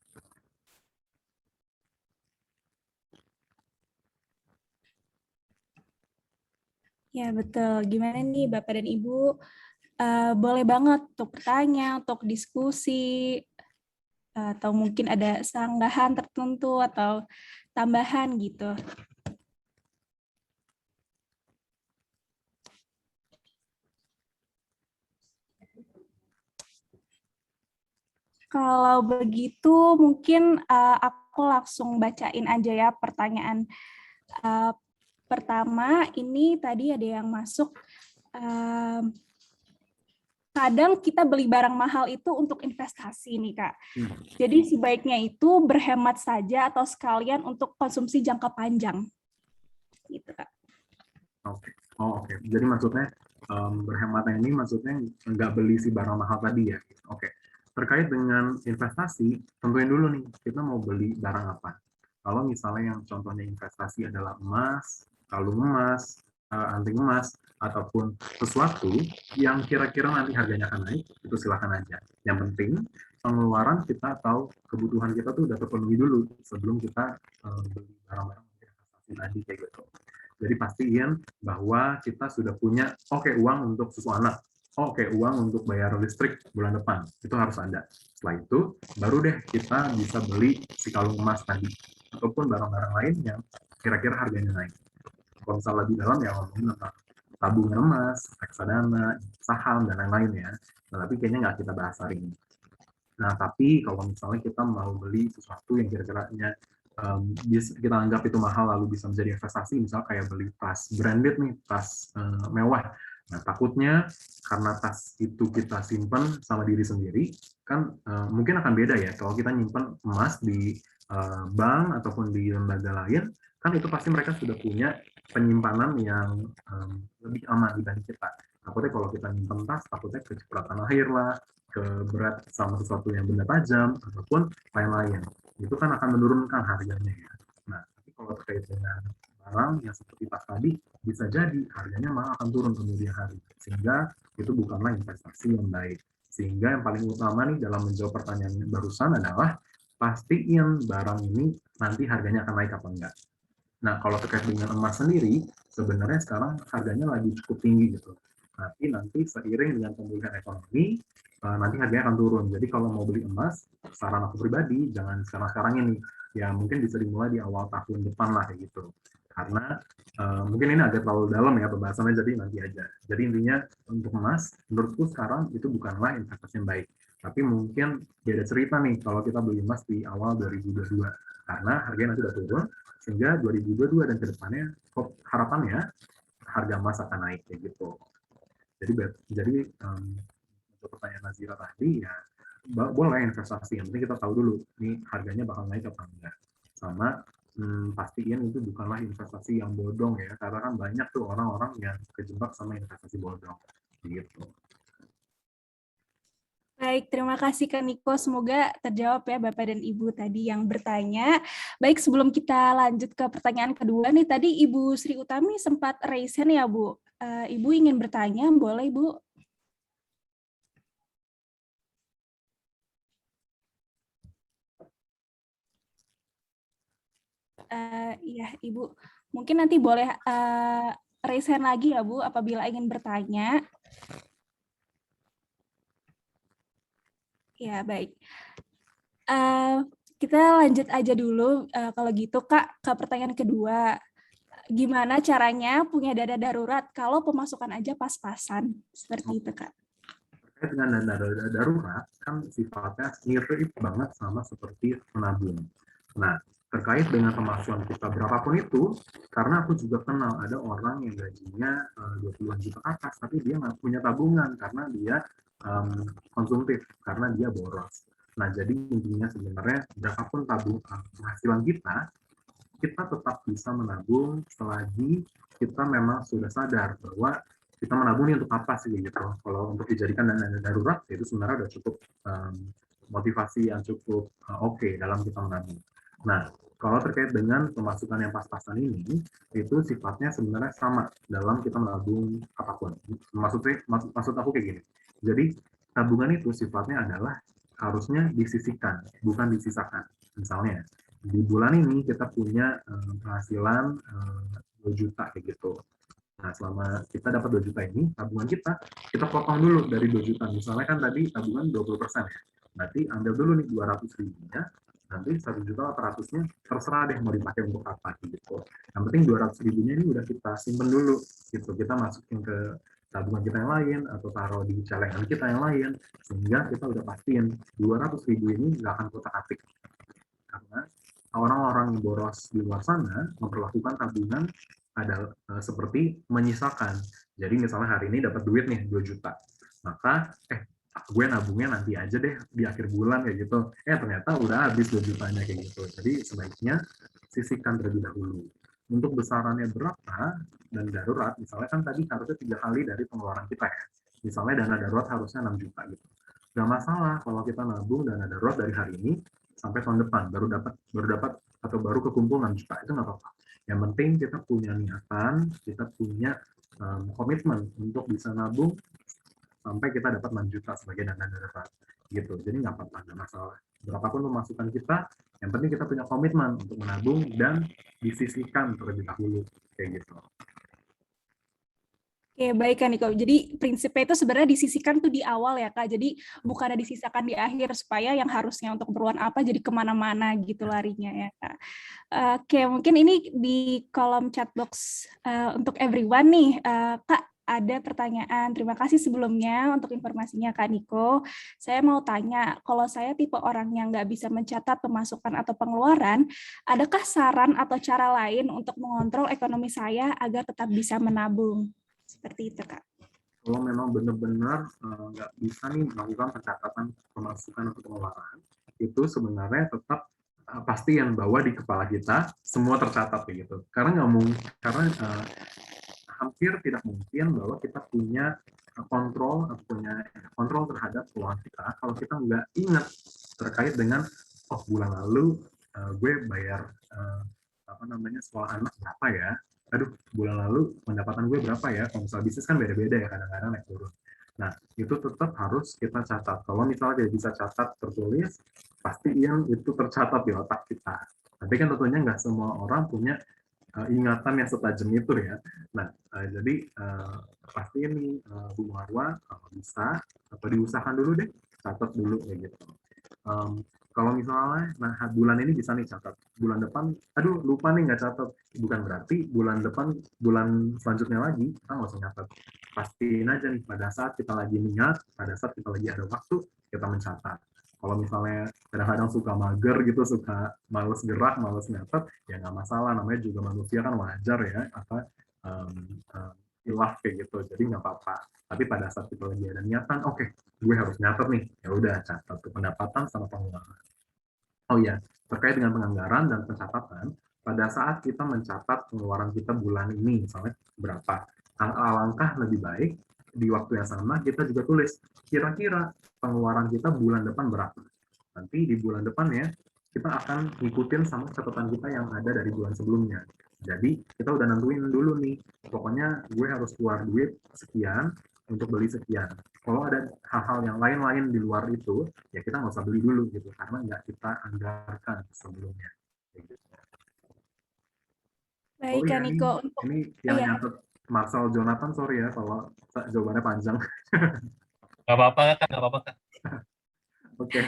Ya betul, gimana nih Bapak dan Ibu? Boleh banget untuk bertanya, untuk diskusi, atau mungkin ada sanggahan tertentu atau tambahan gitu. Kalau begitu mungkin aku langsung bacain aja ya pertanyaan pertama. Ini tadi ada yang masuk, kadang kita beli barang mahal itu untuk investasi nih Kak. Jadi sebaiknya itu berhemat saja atau sekalian untuk konsumsi jangka panjang. Gitu Kak. Oke. Oke. Jadi maksudnya berhematnya ini maksudnya nggak beli si barang mahal tadi ya. Oke. Terkait dengan investasi, tentuin dulu nih, kita mau beli barang apa. Kalau misalnya yang contohnya investasi adalah emas, kalung emas, anting emas, ataupun sesuatu yang kira-kira nanti harganya akan naik, itu silakan aja. Yang penting, pengeluaran kita atau kebutuhan kita tuh udah terpenuhi dulu sebelum kita beli barang-barang investasi tadi kayak gitu. Jadi pastiin bahwa kita sudah punya uang untuk susu anak, uang untuk bayar listrik bulan depan, itu harus ada. Setelah itu baru deh kita bisa beli si kalung emas tadi ataupun barang-barang lain yang kira-kira harganya naik. Kalau misalnya lebih dalam ya ngomongin tentang tabungan emas, reksadana, saham dan lain-lain ya. Nah, tapi kayaknya nggak kita bahas hari ini. Nah, tapi kalau misalnya kita mau beli sesuatu yang kira-kiranya kita anggap itu mahal lalu bisa menjadi investasi, misalnya kayak beli tas branded nih, tas mewah. Nah, takutnya karena tas itu kita simpan sama diri sendiri, kan mungkin akan beda ya. Kalau kita nyimpan emas di bank ataupun di lembaga lain, kan itu pasti mereka sudah punya penyimpanan yang lebih aman dibanding kita. Takutnya kalau kita nyimpan tas, takutnya kecipratan air lah, keberat sama sesuatu yang benda tajam, ataupun lain-lain. Itu kan akan menurunkan harganya ya. Nah, tapi kalau terkait dengan barang yang seperti tas tadi, bisa jadi harganya malah akan turun kemudian hari. Sehingga itu bukanlah investasi yang baik. Sehingga yang paling utama nih dalam menjawab pertanyaan barusan adalah pastiin barang ini nanti harganya akan naik apa enggak. Nah, kalau terkait dengan emas sendiri, sebenarnya sekarang harganya lagi cukup tinggi gitu. Tapi nanti seiring dengan pemulihan ekonomi, nanti harganya akan turun. Jadi kalau mau beli emas, saran aku pribadi, jangan sekarang-sekarang ini. Ya mungkin bisa dimulai di awal tahun depan lah kayak gitu. Karena mungkin ini agak terlalu dalam ya pembahasannya, jadi nanti aja. Jadi intinya untuk emas, menurutku sekarang itu bukanlah investasi yang baik. Tapi mungkin beda cerita nih kalau kita beli emas di awal 2022. Karena harganya nanti udah turun, sehingga 2022 dan kedepannya harapannya harga emas akan naik kayak gitu. Jadi untuk pertanyaan Nazira tadi ya boleh investasi, yang penting kita tahu dulu nih harganya bakal naik apa enggak, sama pastiin itu bukanlah investasi yang bodong ya, karena kan banyak tuh orang-orang yang kejebak sama investasi bodong gitu. Baik, terima kasih Kak Niko. Semoga terjawab ya Bapak dan Ibu tadi yang bertanya. Baik, sebelum kita lanjut ke pertanyaan kedua nih, tadi Ibu Sri Utami sempat raise hand ya Bu. Ibu ingin bertanya, boleh Bu? Iya Ibu, mungkin nanti boleh raise hand lagi ya Bu apabila ingin bertanya. Ya, baik. Kita lanjut aja dulu kalau gitu Kak, ke pertanyaan kedua. Gimana caranya punya dana darurat kalau pemasukan aja pas-pasan? Seperti itu Kak. Terkait dengan dana darurat, kan sifatnya mirip banget sama seperti menabung. Nah, terkait dengan pemasukan kita berapapun itu, karena aku juga kenal ada orang yang gajinya 20-an juta ke atas, tapi dia nggak punya tabungan karena dia konsumtif, karena dia boros. Nah, jadi intinya sebenarnya berapapun penghasilan kita tetap bisa menabung selagi kita memang sudah sadar bahwa kita menabung ini untuk apa sih gitu. Kalau untuk dijadikan dana darurat itu sebenarnya udah cukup motivasi yang cukup oke dalam kita menabung. Nah, kalau terkait dengan pemasukan yang pas-pasan ini, itu sifatnya sebenarnya sama dalam kita menabung apapun. Maksud aku kayak gini. Jadi tabungan itu sifatnya adalah harusnya disisihkan, bukan disisakan. Misalnya di bulan ini kita punya penghasilan 2 juta kayak gitu. Nah, selama kita dapat 2 juta ini, tabungan kita potong dulu dari 2 juta. Misalnya kan tadi tabungan 20% ya. Berarti ambil dulu nih 200 ribunya, nanti 1.800.000-nya terserah deh mau dipakai untuk apa gitu. Yang penting 200 ribunya ini udah kita simpen dulu gitu. Kita masukin ke tabungan kita yang lain atau taruh di celengan kita yang lain sehingga kita udah pastiin 200 ribu ini nggak akan kotak-atik. Karena orang-orang yang boros di luar sana memperlakukan tabungan adalah seperti menyisakan. Jadi misalnya hari ini dapat duit nih 2 juta, maka gue nabungnya nanti aja deh di akhir bulan kayak gitu. Ternyata udah habis 2 jutanya kayak gitu. Jadi sebaiknya sisihkan terlebih dahulu. Untuk besarannya berapa dan darurat, misalnya kan tadi harusnya 3 kali dari pengeluaran kita ya. Misalnya dana darurat harusnya 6 juta gitu. Gak masalah kalau kita nabung dana darurat dari hari ini sampai tahun depan baru dapat atau baru kekumpul 6 juta, itu nggak apa-apa. Yang penting kita punya niatan, kita punya komitmen untuk bisa nabung sampai kita dapat 6 juta sebagai dana darurat gitu. Jadi nggak apa-apa, nggak masalah. Berapapun pemasukan kita, yang penting kita punya komitmen untuk menabung dan disisihkan terlebih dahulu kayak gitu. Oke, baik Kak Niko. Jadi prinsipnya itu sebenarnya disisihkan tuh di awal ya Kak. Jadi bukan ada disisakan di akhir supaya yang harusnya untuk keperluan apa jadi kemana-mana gitu larinya ya Kak. Oke, mungkin ini di kolom chat box untuk everyone nih. Kak, ada pertanyaan. Terima kasih sebelumnya untuk informasinya Kak Niko. Saya mau tanya, kalau saya tipe orang yang nggak bisa mencatat pemasukan atau pengeluaran, adakah saran atau cara lain untuk mengontrol ekonomi saya agar tetap bisa menabung? Seperti itu, Kak. Kalau memang benar-benar nggak bisa nih melakukan pencatatan pemasukan atau pengeluaran, itu sebenarnya tetap pastiin bahwa di kepala kita semua tercatat gitu. Karena nggak mungkin, karena hampir tidak mungkin bahwa kita punya kontrol atau punya kontrol terhadap keuangan kita kalau kita nggak ingat terkait dengan bulan lalu gue bayar sekolah anak berapa ya, aduh bulan lalu pendapatan gue berapa ya. Kalau misalnya bisnis kan beda-beda ya, kadang-kadang naik turun. Nah itu tetap harus kita catat. Kalau misalnya tidak bisa catat tertulis, pastiin itu tercatat di otak kita. Tapi kan tentunya nggak semua orang punya ingatan yang setajam itu ya. Nah jadi pasti ini Bu Marwa kalau bisa atau diusahakan dulu deh, catat dulu kayak gitu. Kalau misalnya, nah bulan ini bisa nih catat, bulan depan, aduh lupa nih nggak catat, bukan berarti bulan depan, bulan selanjutnya lagi, kita nggak usah catat. Pastiin aja nih, pada saat kita lagi niat, pada saat kita lagi ada waktu, kita mencatat. Kalau misalnya kadang-kadang suka mager gitu, suka males gerak, males nyatet, ya nggak masalah, namanya juga manusia kan wajar ya, hilaf kayak gitu, jadi nggak apa-apa. Tapi pada saat kita lagi ada niatan, oke, gue harus nyatet nih, ya udah catat tuh pendapatan sama pengeluaran. Oh iya, terkait dengan penganggaran dan pencatatan, pada saat kita mencatat pengeluaran kita bulan ini, misalnya berapa, alangkah lebih baik di waktu yang sama kita juga tulis kira-kira pengeluaran kita bulan depan berapa. Nanti di bulan depannya kita akan ngikutin sama catatan kita yang ada dari bulan sebelumnya. Jadi kita udah nentuin dulu nih, pokoknya gue harus keluar duit sekian untuk beli sekian. Kalau ada hal-hal yang lain-lain di luar itu, ya kita nggak usah beli dulu gitu, karena nggak kita anggarkan sebelumnya. Gitu. Oh Baik, iya, Kak Niko. Untuk ini yang iya, nyatet Marcel Jonathan, sorry ya kalau jawabannya panjang. Nggak apa-apa Kak, nggak apa-apa Kak. Oke.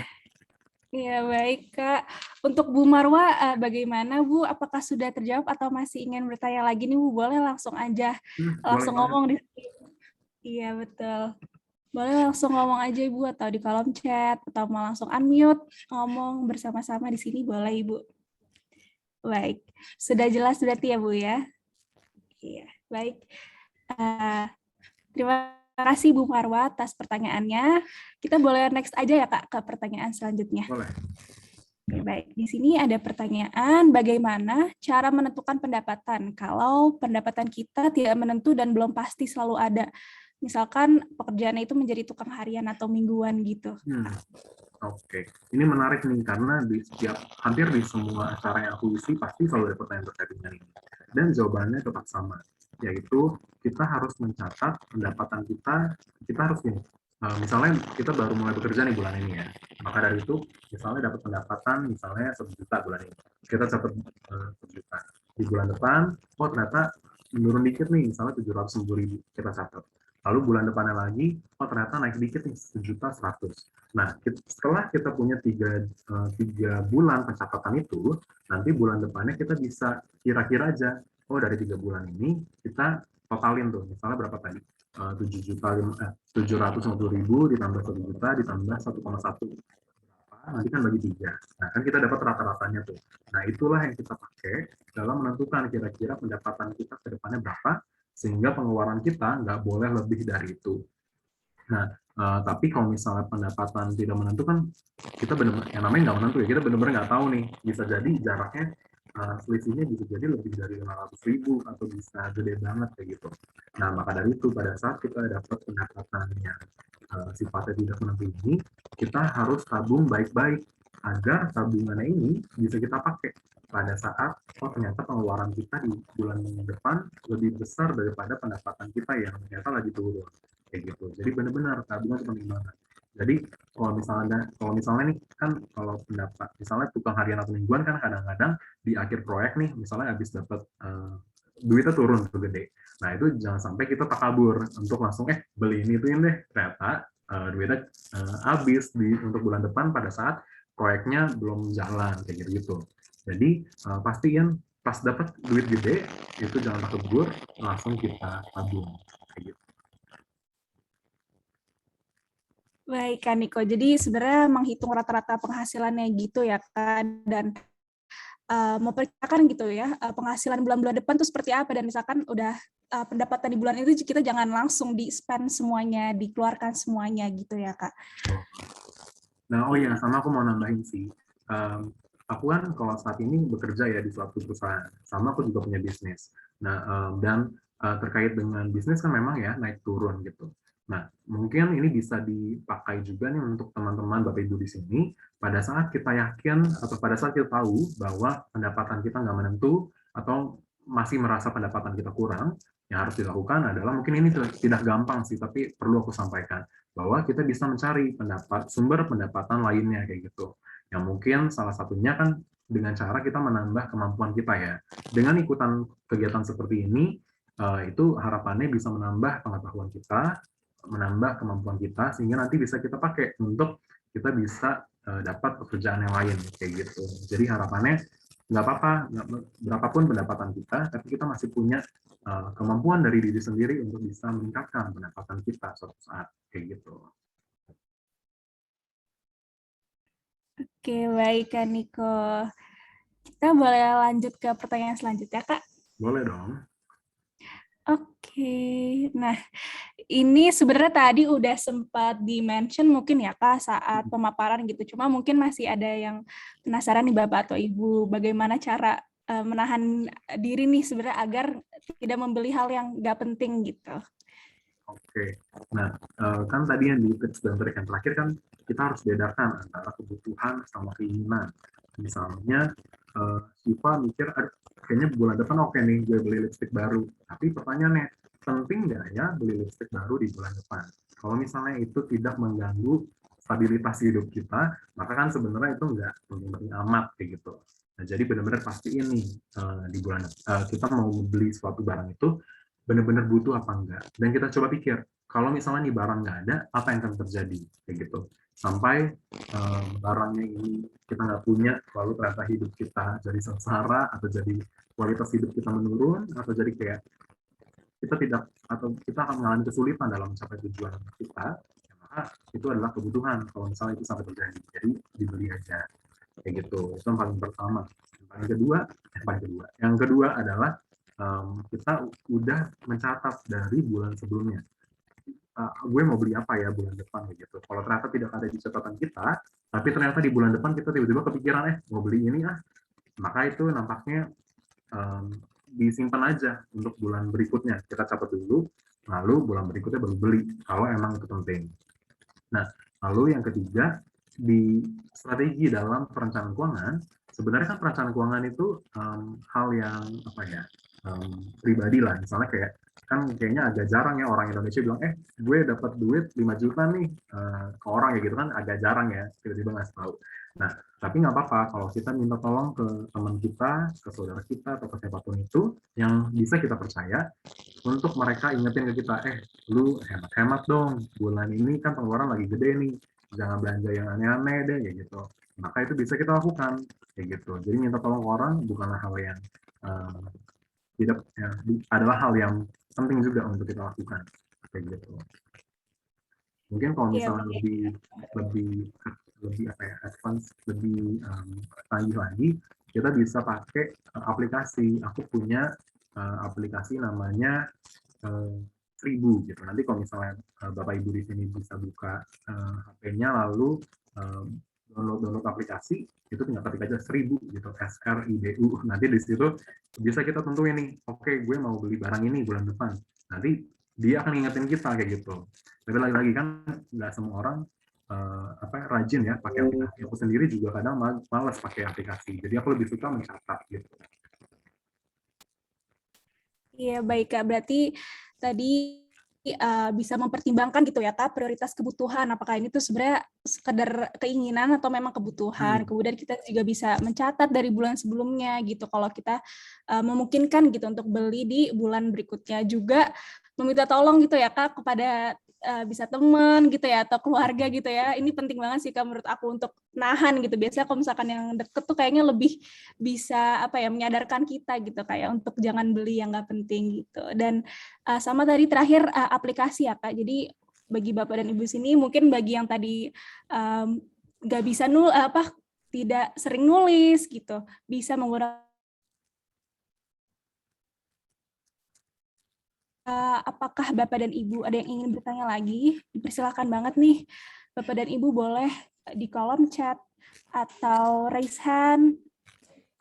iya baik, Kak. Untuk Bu Marwa, bagaimana Bu? Apakah sudah terjawab atau masih ingin bertanya lagi nih Bu? Boleh langsung aja, Boleh langsung banget. ngomong di sini. Iya, betul. Boleh langsung ngomong aja Ibu, atau di kolom chat, atau mau langsung unmute, ngomong bersama-sama di sini, boleh Ibu. Baik, sudah jelas berarti ya Bu ya? Iya, baik. Terima kasih Bu Marwa atas pertanyaannya. Kita boleh next aja ya Kak ke pertanyaan selanjutnya. Boleh. Oke, baik. Di sini ada pertanyaan, bagaimana cara menentukan pendapatan kalau pendapatan kita tidak menentu dan belum pasti selalu ada. Misalkan pekerjaannya itu menjadi tukang harian atau mingguan gitu. Oke. Ini menarik nih, karena hampir di semua acara yang aku isi pasti selalu ada pertanyaan terkait dengan ini. Dan jawabannya tetap sama, yaitu kita harus mencatat pendapatan kita harus nih, misalnya kita baru mulai bekerja nih bulan ini ya, maka dari itu misalnya dapat pendapatan misalnya 1 juta bulan ini, kita catat 1 juta. Di bulan depan, oh ternyata menurun dikit nih, misalnya 750.000, kita catat. Lalu bulan depannya lagi, oh ternyata naik dikit nih, 1.100.000. Nah, setelah kita punya tiga bulan pencatatan itu, nanti bulan depannya kita bisa kira-kira aja, oh dari 3 bulan ini kita totalin tuh, misalnya berapa tadi? 750.000 ditambah 1 juta ditambah 1,1. Nanti kan bagi 3. Nah, kan kita dapat rata-ratanya tuh. Nah, itulah yang kita pakai dalam menentukan kira-kira pendapatan kita ke depannya berapa, sehingga pengeluaran kita nggak boleh lebih dari itu. Nah, tapi kalau misalnya pendapatan tidak menentukan, kita benar-benar, yang namanya nggak menentu ya, kita benar-benar nggak tahu nih, bisa jadi jaraknya selisihnya bisa jadi lebih dari 500.000 atau bisa gede banget kayak gitu. Nah, maka dari itu pada saat kita dapat pendapatan yang sifatnya tidak menentu ini, kita harus tabung baik-baik agar tabungannya ini bisa kita pakai pada saat ternyata pengeluaran kita di bulan depan lebih besar daripada pendapatan kita yang ternyata lagi turun kayak gitu. Jadi benar-benar tabungan itu penting banget. Jadi kalau misalnya nih kan kalau pendapat misalnya tukang harian atau mingguan kan kadang-kadang di akhir proyek nih misalnya habis dapat duitnya turun tuh gede. Nah itu jangan sampai kita takabur untuk langsung beli ini deh, ternyata duitnya habis untuk bulan depan pada saat proyeknya belum jalan kayak gitu. Jadi pastiin pas dapat duit gede itu jangan takabur, langsung kita tabung kayak gitu. Baik, Kak Niko. Jadi sebenarnya menghitung rata-rata penghasilannya gitu ya, Kak, dan memperkirakan gitu ya, penghasilan bulan-bulan depan tuh seperti apa, dan misalkan udah pendapatan di bulan itu kita jangan langsung di-spend semuanya, dikeluarkan semuanya gitu ya, Kak. Nah, oh ya, sama aku mau nambahin sih. Aku kan kalau saat ini bekerja ya di suatu perusahaan, sama aku juga punya bisnis. Nah, dan terkait dengan bisnis kan memang ya naik turun gitu. Nah, mungkin ini bisa dipakai juga nih untuk teman-teman Bapak Ibu di sini, pada saat kita yakin atau pada saat kita tahu bahwa pendapatan kita nggak menentu atau masih merasa pendapatan kita kurang, yang harus dilakukan adalah, mungkin ini tidak gampang sih, tapi perlu aku sampaikan, bahwa kita bisa mencari sumber pendapatan lainnya kayak gitu. Yang mungkin salah satunya kan dengan cara kita menambah kemampuan kita ya. Dengan ikutan kegiatan seperti ini, itu harapannya bisa menambah pengetahuan kita, menambah kemampuan kita, sehingga nanti bisa kita pakai untuk kita bisa dapat pekerjaan yang lain kayak gitu. Jadi harapannya nggak apa-apa, berapapun pendapatan kita, tapi kita masih punya kemampuan dari diri sendiri untuk bisa meningkatkan pendapatan kita suatu saat kayak gitu. Oke, baik Kak Niko. Kita boleh lanjut ke pertanyaan selanjutnya, Kak? Boleh dong. Oke, nah ini sebenarnya tadi udah sempat di-mention mungkin ya Kak saat pemaparan gitu, cuma mungkin masih ada yang penasaran nih Bapak atau Ibu, bagaimana cara menahan diri nih sebenarnya agar tidak membeli hal yang nggak penting gitu. Oke. Nah, kan tadi yang di tips dan trik yang terakhir kan kita harus bedakan antara kebutuhan sama keinginan. Misalnya, Siva mikir, aduh, kayaknya bulan depan oke nih gue beli lipstick baru. Tapi pertanyaannya, penting nggak ya beli lipstick baru di bulan depan? Kalau misalnya itu tidak mengganggu stabilitas hidup kita, maka kan sebenarnya itu nggak penting-penting amat kayak gitu. Nah, jadi benar-benar pastiin nih di bulan kita mau beli suatu barang itu benar-benar butuh apa enggak. Dan kita coba pikir, kalau misalnya nih barang nggak ada, apa yang akan terjadi? Kayak gitu. Sampai barangnya ini kita nggak punya, lalu ternyata hidup kita jadi sengsara, atau jadi kualitas hidup kita menurun, atau jadi kayak kita tidak, atau kita akan mengalami kesulitan dalam mencapai tujuan kita, maka itu adalah kebutuhan kalau misalnya itu sampai terjadi. Jadi dibeli aja. Kayak gitu. Itu yang paling pertama. Yang kedua adalah kita udah mencatat dari bulan sebelumnya. Gue mau beli apa ya bulan depan gitu. Kalau ternyata tidak ada di catatan kita, tapi ternyata di bulan depan kita tiba-tiba kepikiran mau beli ini maka itu nampaknya disimpan aja untuk bulan berikutnya. Kita catat dulu, lalu bulan berikutnya baru beli kalau emang itu penting. Nah, lalu yang ketiga, di strategi dalam perencanaan keuangan, sebenarnya kan perencanaan keuangan itu hal yang pribadi lah. Misalnya kayak kan kayaknya agak jarang ya orang Indonesia bilang, gue dapat duit 5 juta nih ke orang ya gitu kan agak jarang ya, tiba-tiba ngasih tahu. Nah, tapi nggak apa-apa kalau kita minta tolong ke teman kita, ke saudara kita, atau ke siapapun itu yang bisa kita percaya untuk mereka ingetin ke kita, lu hemat-hemat dong, bulan ini kan pengeluaran lagi gede nih, jangan belanja yang aneh-aneh deh, kayak gitu. Maka itu bisa kita lakukan, kayak gitu. Jadi minta tolong orang bukanlah hal yang tidak adalah hal yang penting juga untuk kita lakukan, kayak gitu. Mungkin kalau misalnya lebih advance, lebih canggih lagi, kita bisa pakai aplikasi. Aku punya aplikasi namanya 1000 gitu. Nanti kalau misalnya Bapak Ibu di sini bisa buka HP-nya lalu download aplikasi, itu tinggal ketik aja 1000 gitu, SRIBU. Nanti di situ bisa kita tentuin nih, oke, gue mau beli barang ini bulan depan. Nanti dia akan ngingetin kita kayak gitu. Tapi lagi-lagi kan nggak semua orang rajin ya pakai aplikasi. Aku sendiri juga kadang malas pakai aplikasi. Jadi aku lebih suka mencatat gitu. Iya, baik Kak. Berarti tadi bisa mempertimbangkan gitu ya Kak, prioritas kebutuhan. Apakah ini tuh sebenarnya sekedar keinginan atau memang kebutuhan. Kemudian kita juga bisa mencatat dari bulan sebelumnya gitu. Kalau kita memungkinkan gitu untuk beli di bulan berikutnya. Juga meminta tolong gitu ya Kak kepada bisa teman gitu ya atau keluarga gitu ya. Ini penting banget sih Kak menurut aku untuk nahan gitu. Biasanya kalau misalkan yang deket tuh kayaknya lebih bisa menyadarkan kita gitu kayak untuk jangan beli yang nggak penting gitu. Dan sama tadi terakhir aplikasi ya Kak. Jadi bagi Bapak dan Ibu sini mungkin bagi yang tadi nggak bisa tidak sering nulis gitu, bisa menggunakan apakah Bapak dan Ibu ada yang ingin bertanya lagi? Dipersilakan banget nih, Bapak dan Ibu boleh di kolom chat atau raise hand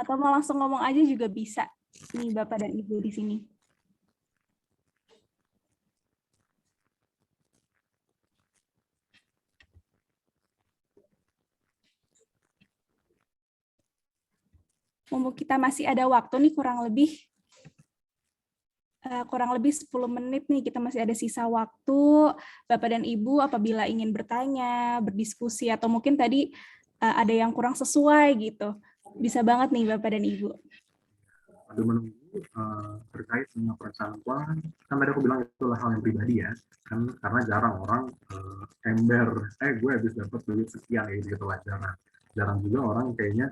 atau mau langsung ngomong aja juga bisa. Nih Bapak dan Ibu di sini. Mumpung kita masih ada waktu nih kurang lebih 10 menit nih, kita masih ada sisa waktu. Bapak dan Ibu apabila ingin bertanya, berdiskusi, atau mungkin tadi ada yang kurang sesuai gitu, bisa banget nih Bapak dan Ibu. Ada menunggu terkait dengan perencanaan keuangan, kan tadi aku bilang itu hal yang pribadi ya, kan karena jarang orang ember, gue habis dapat duit sekian gitu lah, jarang juga orang kayaknya,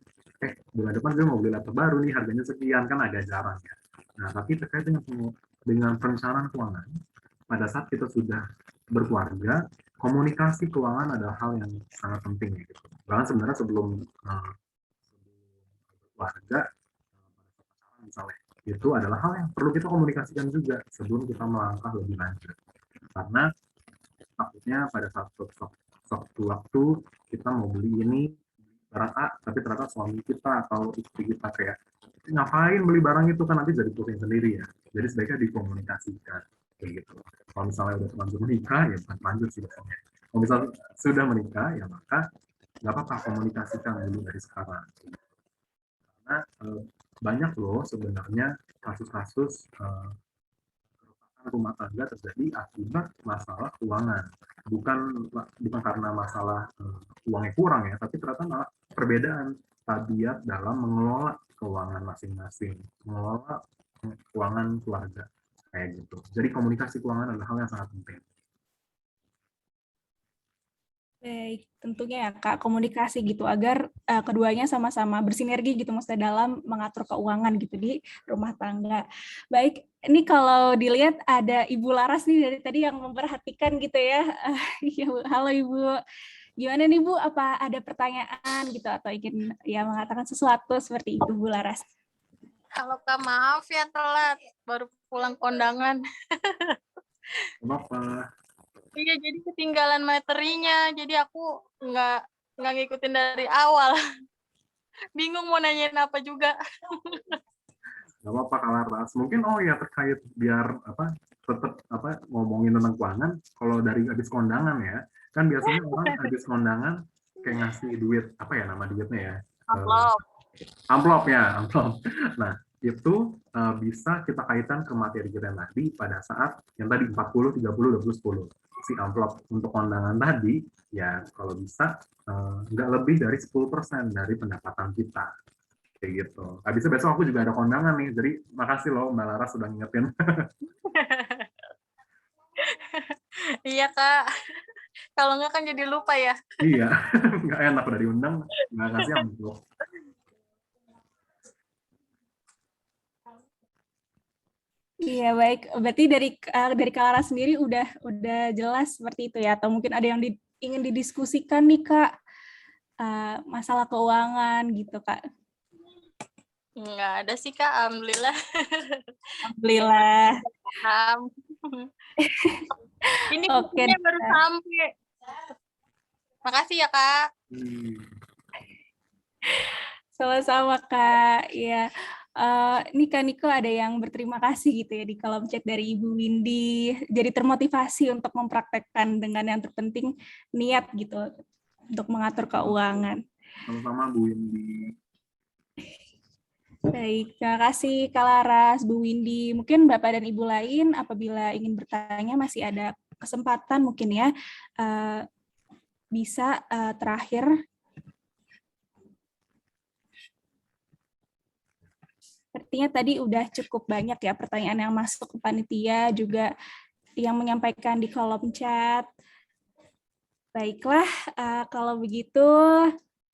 bulan depan gue mau beli laptop baru nih harganya sekian, kan agak jarang ya. Nah, tapi terkait dengan perencanaan keuangan, pada saat kita sudah berkeluarga, komunikasi keuangan adalah hal yang sangat penting gitu. Bahkan sebenarnya sebelum berkeluarga, misalnya, itu adalah hal yang perlu kita komunikasikan juga sebelum kita melangkah lebih lanjut. Karena takutnya pada suatu waktu kita mau beli ini barang A, tapi ternyata suami kita atau istri kita kayak, ngapain beli barang itu, kan nanti jadi pusing sendiri ya. Jadi sebaiknya dikomunikasikan kayak gitu. Kalau misalnya udah terlanjur menikah, ya bukan terlanjur sih biasanya. Kalau misalnya sudah menikah, ya maka nggak apa-apa komunikasikan dulu dari sekarang. Karena banyak loh sebenarnya kasus-kasus rumah tangga terjadi akibat masalah keuangan, bukan karena masalah uangnya kurang ya, tapi ternyata malah perbedaan tabiat dalam mengelola keuangan masing-masing, mengelola keuangan keluarga kayak gitu. Jadi komunikasi keuangan adalah hal yang sangat penting. Baik, tentunya ya Kak, komunikasi gitu agar keduanya sama-sama bersinergi gitu maksudnya dalam mengatur keuangan gitu di rumah tangga. Baik, ini kalau dilihat ada Ibu Laras nih dari tadi yang memperhatikan gitu ya. Halo Ibu, gimana nih Bu? Apa ada pertanyaan gitu atau ingin ya mengatakan sesuatu seperti itu Bu Laras? Halo Kak, maaf ya telat, baru pulang kondangan. Kenapa? Iya, jadi ketinggalan materinya, jadi aku nggak ngikutin dari awal. Bingung mau nanyain apa juga. Nggak apa-apa Kak Laras. Mungkin ya terkait biar tetap ngomongin tentang keuangan. Kalau dari habis kondangan ya, kan biasanya orang habis kondangan kayak ngasih duit, apa ya nama duitnya ya? Amplop. Amplop ya, amplop. Nah, itu bisa kita kaitkan ke materi kita yang tadi pada saat yang tadi 40, 30, 20, 10. Si amplop untuk kondangan tadi, ya kalau bisa nggak lebih dari 10% dari pendapatan kita. Kayak gitu. Habis itu besok aku juga ada kondangan nih, jadi makasih loh Mbak Laras sudah ngingetin. Iya Kak, kalau nggak kan jadi lupa ya. Iya, nggak enak udah diundang, nggak kasih amplop. Iya baik, berarti dari Kak Lara sendiri udah jelas seperti itu ya, atau mungkin ada yang ingin didiskusikan nih Kak, masalah keuangan gitu Kak. Nggak ada sih Kak, alhamdulillah. Alhamdulillah. Ini bukunya baru sampai. Makasih ya Kak. Sama-sama Kak. Ya, ini Kak Niko ada yang berterima kasih gitu ya di kolom chat dari Ibu Windy. Jadi termotivasi untuk mempraktekkan dengan yang terpenting niat gitu untuk mengatur keuangan. Sama-sama Bu Windy. Baik, terima kasih Kak Laras, Bu Windy. Mungkin Bapak dan Ibu lain apabila ingin bertanya masih ada kesempatan mungkin ya bisa terakhir. Sepertinya tadi udah cukup banyak ya pertanyaan yang masuk ke panitia, juga yang menyampaikan di kolom chat. Baiklah, kalau begitu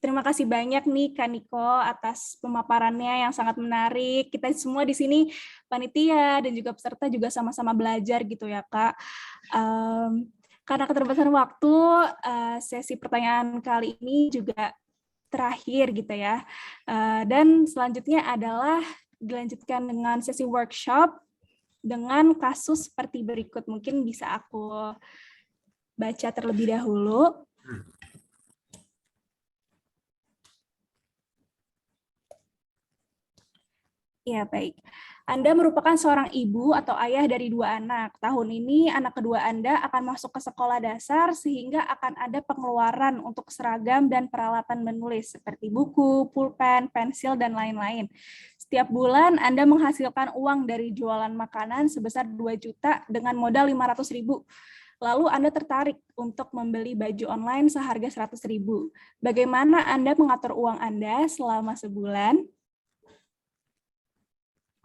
terima kasih banyak nih Kak Niko atas pemaparannya yang sangat menarik. Kita semua di sini panitia dan juga peserta juga sama-sama belajar gitu ya Kak. Karena keterbatasan waktu, sesi pertanyaan kali ini juga terakhir gitu ya. Dan selanjutnya adalah dilanjutkan dengan sesi workshop dengan kasus seperti berikut. Mungkin bisa aku baca terlebih dahulu. Ya, baik. Anda merupakan seorang ibu atau ayah dari 2 anak. Tahun ini anak kedua Anda akan masuk ke sekolah dasar sehingga akan ada pengeluaran untuk seragam dan peralatan menulis seperti buku, pulpen, pensil, dan lain-lain. Setiap bulan Anda menghasilkan uang dari jualan makanan sebesar 2 juta dengan modal 500.000. Lalu Anda tertarik untuk membeli baju online seharga 100.000. Bagaimana Anda mengatur uang Anda selama sebulan?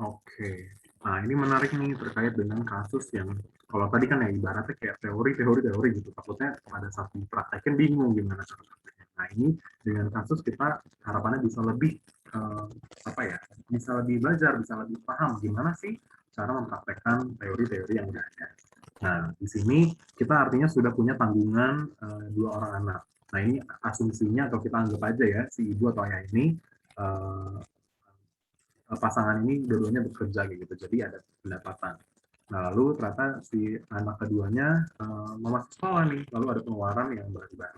Oke, nah ini menarik nih terkait dengan kasus yang kalau tadi kan ya ibaratnya kayak teori gitu, takutnya pada saat dipraktekin bingung gimana cara prakteknya. Nah ini dengan kasus kita harapannya bisa lebih bisa lebih belajar, bisa lebih paham gimana sih cara mempraktekkan teori-teori yang udah ada. Nah di sini kita artinya sudah punya tanggungan 2 orang anak. Nah ini asumsinya atau kita anggap aja ya si ibu atau ayah ini pasangan ini dua-duanya bekerja gitu, jadi ada pendapatan. Nah, lalu ternyata si anak keduanya mau masuk sekolah nih, lalu ada pengeluaran yang berlebih.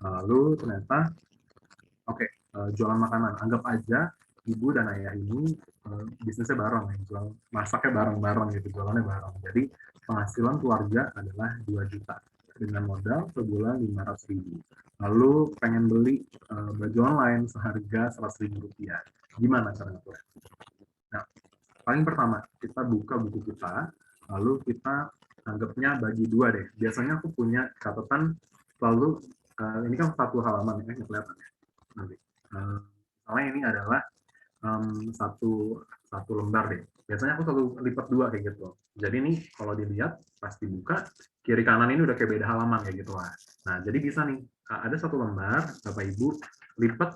Lalu ternyata, jualan makanan, anggap aja ibu dan ayah ini bisnisnya bareng, jual masaknya bareng-bareng gitu, jualannya bareng. Jadi penghasilan keluarga adalah 2 juta dengan modal sebulan 500.000. Lalu pengen beli baju online seharga 100.000 rupiah. Gimana cara ngaturnya? Nah, paling pertama kita buka buku kita, lalu kita anggapnya bagi 2 deh. Biasanya aku punya catatan selalu ini kan satu halaman ya, kelihatan ya nanti. Misalnya ini adalah satu lembar deh. Biasanya aku selalu lipat 2 kayak gitu. Jadi ini kalau dilihat pas dibuka kiri kanan ini udah kayak beda halaman kayak gitu lah. Nah jadi bisa nih ada satu lembar Bapak Ibu lipat,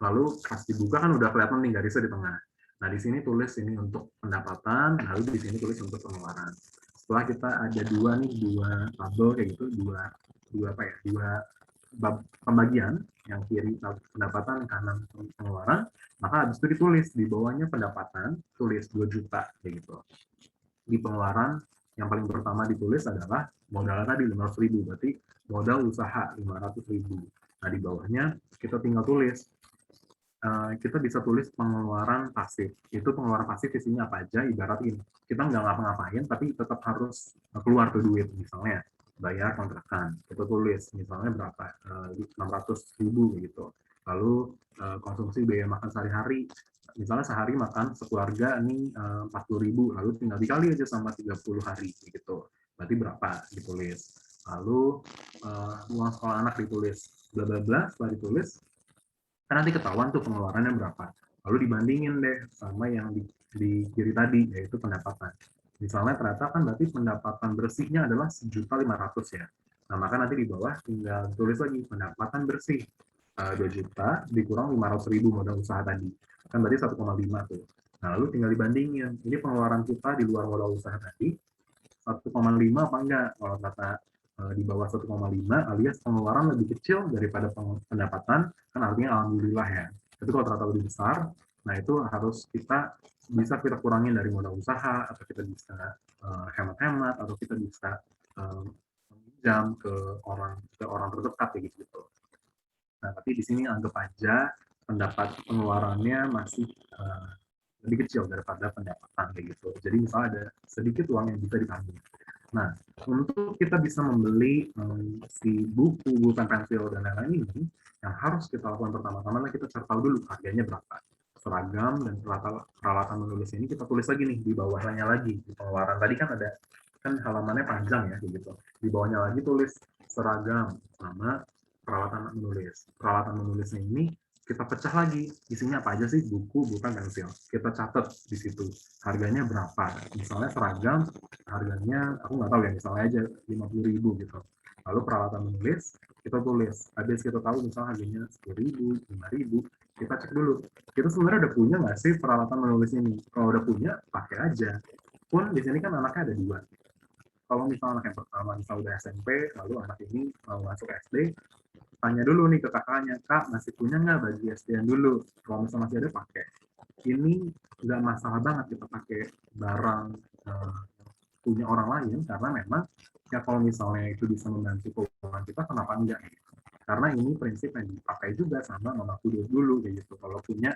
lalu pas dibuka kan udah kelihatan nih garisnya di tengah. Nah di sini tulis ini untuk pendapatan, lalu di sini tulis untuk pengeluaran. Setelah kita ada 2 nih, 2 tabel kayak gitu, dua pembagian, yang kiri pendapatan, kanan pengeluaran, maka habis itu ditulis di bawahnya pendapatan, tulis 2 juta kayak gitu. Di pengeluaran yang paling pertama ditulis adalah modal tadi 500.000, berarti modal usaha 500.000. Nah di bawahnya kita tinggal tulis, kita bisa tulis pengeluaran pasif. Itu pengeluaran pasif isinya apa aja, ibarat ini kita nggak ngapa-ngapain tapi tetap harus keluar tuh duit, misalnya bayar kontrakan, kita tulis misalnya berapa, 600.000 gitu. Lalu konsumsi biaya makan sehari-hari, misalnya sehari makan sekeluarga ini 40.000, lalu tinggal dikali aja sama 30 hari gitu, berarti berapa ditulis. Lalu uang sekolah anak ditulis, bla bla bla. Setelah ditulis kan nanti ketahuan tuh pengeluarannya berapa, lalu dibandingin deh sama yang di kiri tadi, yaitu pendapatan. Misalnya ternyata kan berarti pendapatan bersihnya adalah 1.500.000 ya. Nah maka nanti di bawah tinggal tulis lagi pendapatan bersih 2 juta dikurang 500.000 modal usaha tadi, kan berarti 1,5 tuh. Nah lalu tinggal dibandingin, ini pengeluaran kita di luar modal usaha tadi 1,5 apa enggak. Kalau kata di bawah 1,5 alias pengeluaran lebih kecil daripada pendapatan, kan artinya alhamdulillah ya. Tapi kalau ternyata lebih besar, nah itu harus bisa kita kurangin dari modal usaha, atau kita bisa hemat-hemat, atau kita bisa meminjam ke orang terdekat kayak gitu. Nah tapi di sini anggap aja pengeluarannya masih lebih kecil daripada pendapatan kayak gitu. Jadi misalnya ada sedikit uang yang bisa ditanggung. Nah, untuk kita bisa membeli si buku, bukan pensil, dan lain-lain ini, yang harus kita lakukan pertama-tama adalah kita cari tahu dulu harganya berapa. Seragam dan peralatan menulis ini kita tulis lagi nih di bawahnya lagi. Di pengeluaran tadi kan ada, kan halamannya panjang ya, gitu. Di bawahnya lagi tulis seragam sama peralatan menulis. Peralatan menulisnya ini kita pecah lagi, isinya apa aja sih, buku, bukan pensil. Kita catat di situ, harganya berapa. Misalnya seragam, harganya, aku nggak tahu ya, misalnya aja 50.000 gitu. Lalu peralatan menulis, kita tulis. Habis kita tahu misalnya harganya 10.000, 5.000, kita cek dulu. Kita sebenarnya udah punya nggak sih peralatan menulis ini? Kalau udah punya, pakai aja. Pun di sini kan anaknya ada 2. Kalau misalnya anak yang pertama, misalnya udah SMP, lalu anak ini mau masuk SD, tanya dulu nih ke kakaknya, Kak, masih punya nggak baju SD-an dulu? Kalau misalnya masih ada, pakai. Ini nggak masalah banget kita pakai barang punya orang lain, karena memang ya kalau misalnya itu bisa membantu keuangan kita, kenapa enggak? Karena ini prinsip yang dipakai juga sama mamaku dulu kayak gitu. Kalau punya,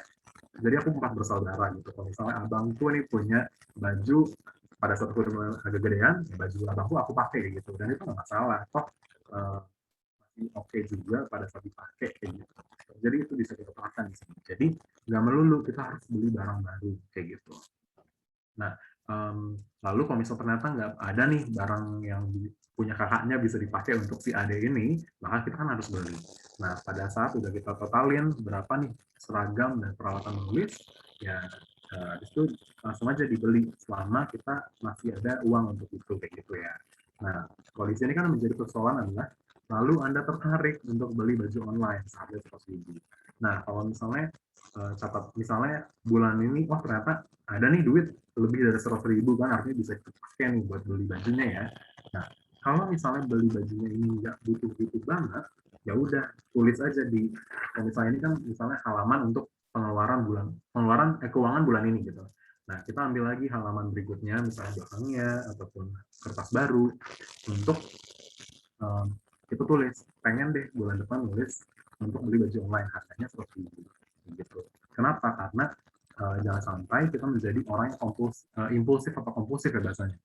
jadi aku 4 bersaudara gitu. Kalau misalnya abangku nih punya baju, pada saat aku agak gedean, ya baju abangku aku pakai gitu. Dan itu nggak masalah. Toh oke juga pada saat dipakai kayak gitu. Jadi itu bisa kita terapkan di sini. Jadi nggak melulu kita harus beli barang baru kayak gitu. Nah, lalu kalau misalnya ternyata nggak ada nih barang yang punya kakaknya bisa dipakai untuk si ade ini, maka kita kan harus beli. Nah, pada saat udah kita totalin berapa nih seragam dan peralatan menulis, ya itu langsung aja dibeli selama kita masih ada uang untuk itu kayak gitu ya. Nah, kalau di sini kan menjadi persoalan adalah lalu Anda tertarik untuk beli baju online seharga 100.000. Nah, kalau misalnya catat, misalnya bulan ini, oh ternyata ada nih duit lebih dari 100.000 kan, artinya bisa dipakai nih buat beli bajunya ya. Nah, kalau misalnya beli bajunya ini nggak butuh-butuh banget, ya udah tulis aja di, misalnya ini kan misalnya halaman untuk keuangan bulan ini gitu. Nah, kita ambil lagi halaman berikutnya, misalnya belakangnya ataupun kertas baru untuk itu tulis, pengen deh bulan depan nulis untuk beli baju online harganya 100.000 gitu. Kenapa? Karena jangan sampai kita menjadi orang yang impulsif atau kompulsif ya bahasanya,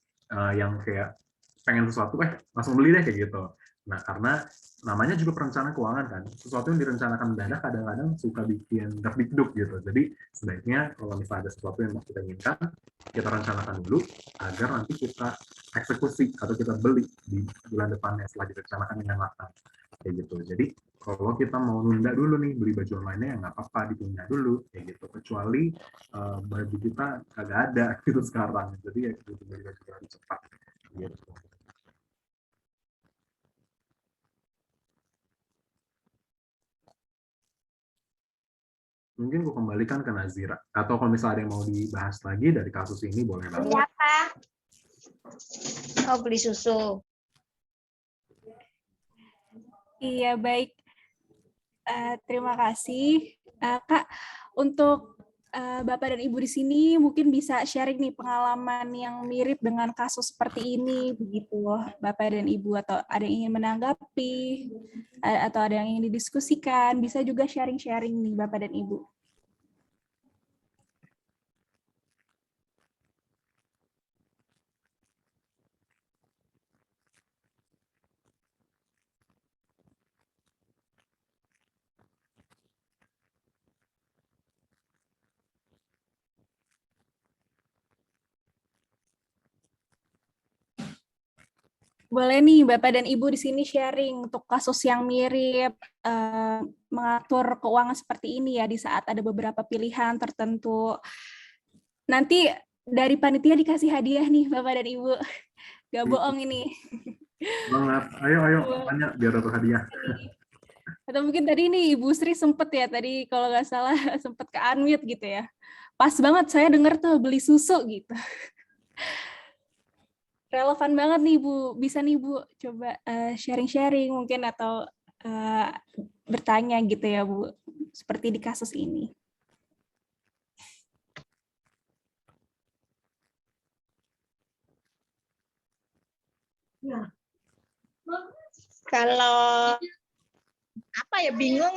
yang kayak pengen sesuatu, langsung beli deh kayak gitu. Nah, karena namanya juga perencanaan keuangan kan, sesuatu yang direncanakan mendadak kadang-kadang suka bikin deg-deg gitu. Jadi sebaiknya kalau misalnya ada sesuatu yang mau kita inginkan, kita rencanakan dulu agar nanti kita eksekusi atau kita beli di bulan depannya setelah direncanakan dengan matang kayak gitu. Jadi kalau kita mau nunda dulu nih beli baju online-nya ya nggak apa-apa, ditunda dulu kayak gitu. Kecuali baju kita kagak ada gitu sekarang, jadi ya gitu beli baju baru cepat gitu. Mungkin gue kembalikan ke Nazira. Atau kalau misalnya ada yang mau dibahas lagi dari kasus ini, boleh banget. Siapa? Oh, beli susu. Iya, baik. Terima kasih. Kak, untuk Bapak dan Ibu di sini mungkin bisa sharing nih pengalaman yang mirip dengan kasus seperti ini, begitu Bapak dan Ibu, atau ada yang ingin menanggapi, atau ada yang ingin didiskusikan, bisa juga sharing-sharing nih Bapak dan Ibu. Boleh nih Bapak dan Ibu di sini sharing untuk kasus yang mirip mengatur keuangan seperti ini ya di saat ada beberapa pilihan tertentu. Nanti dari panitia dikasih hadiah nih Bapak dan Ibu. Gak bohong ini. Banget. Ayo tanya biar dapat hadiah. Atau mungkin tadi nih Ibu Sri sempet ya tadi kalau nggak salah sempet ke unmute gitu ya. Pas banget saya dengar tuh beli susu gitu. Relevan banget nih Bu, bisa nih Bu coba sharing-sharing mungkin atau bertanya gitu ya Bu, seperti di kasus ini. Kalau apa ya bingung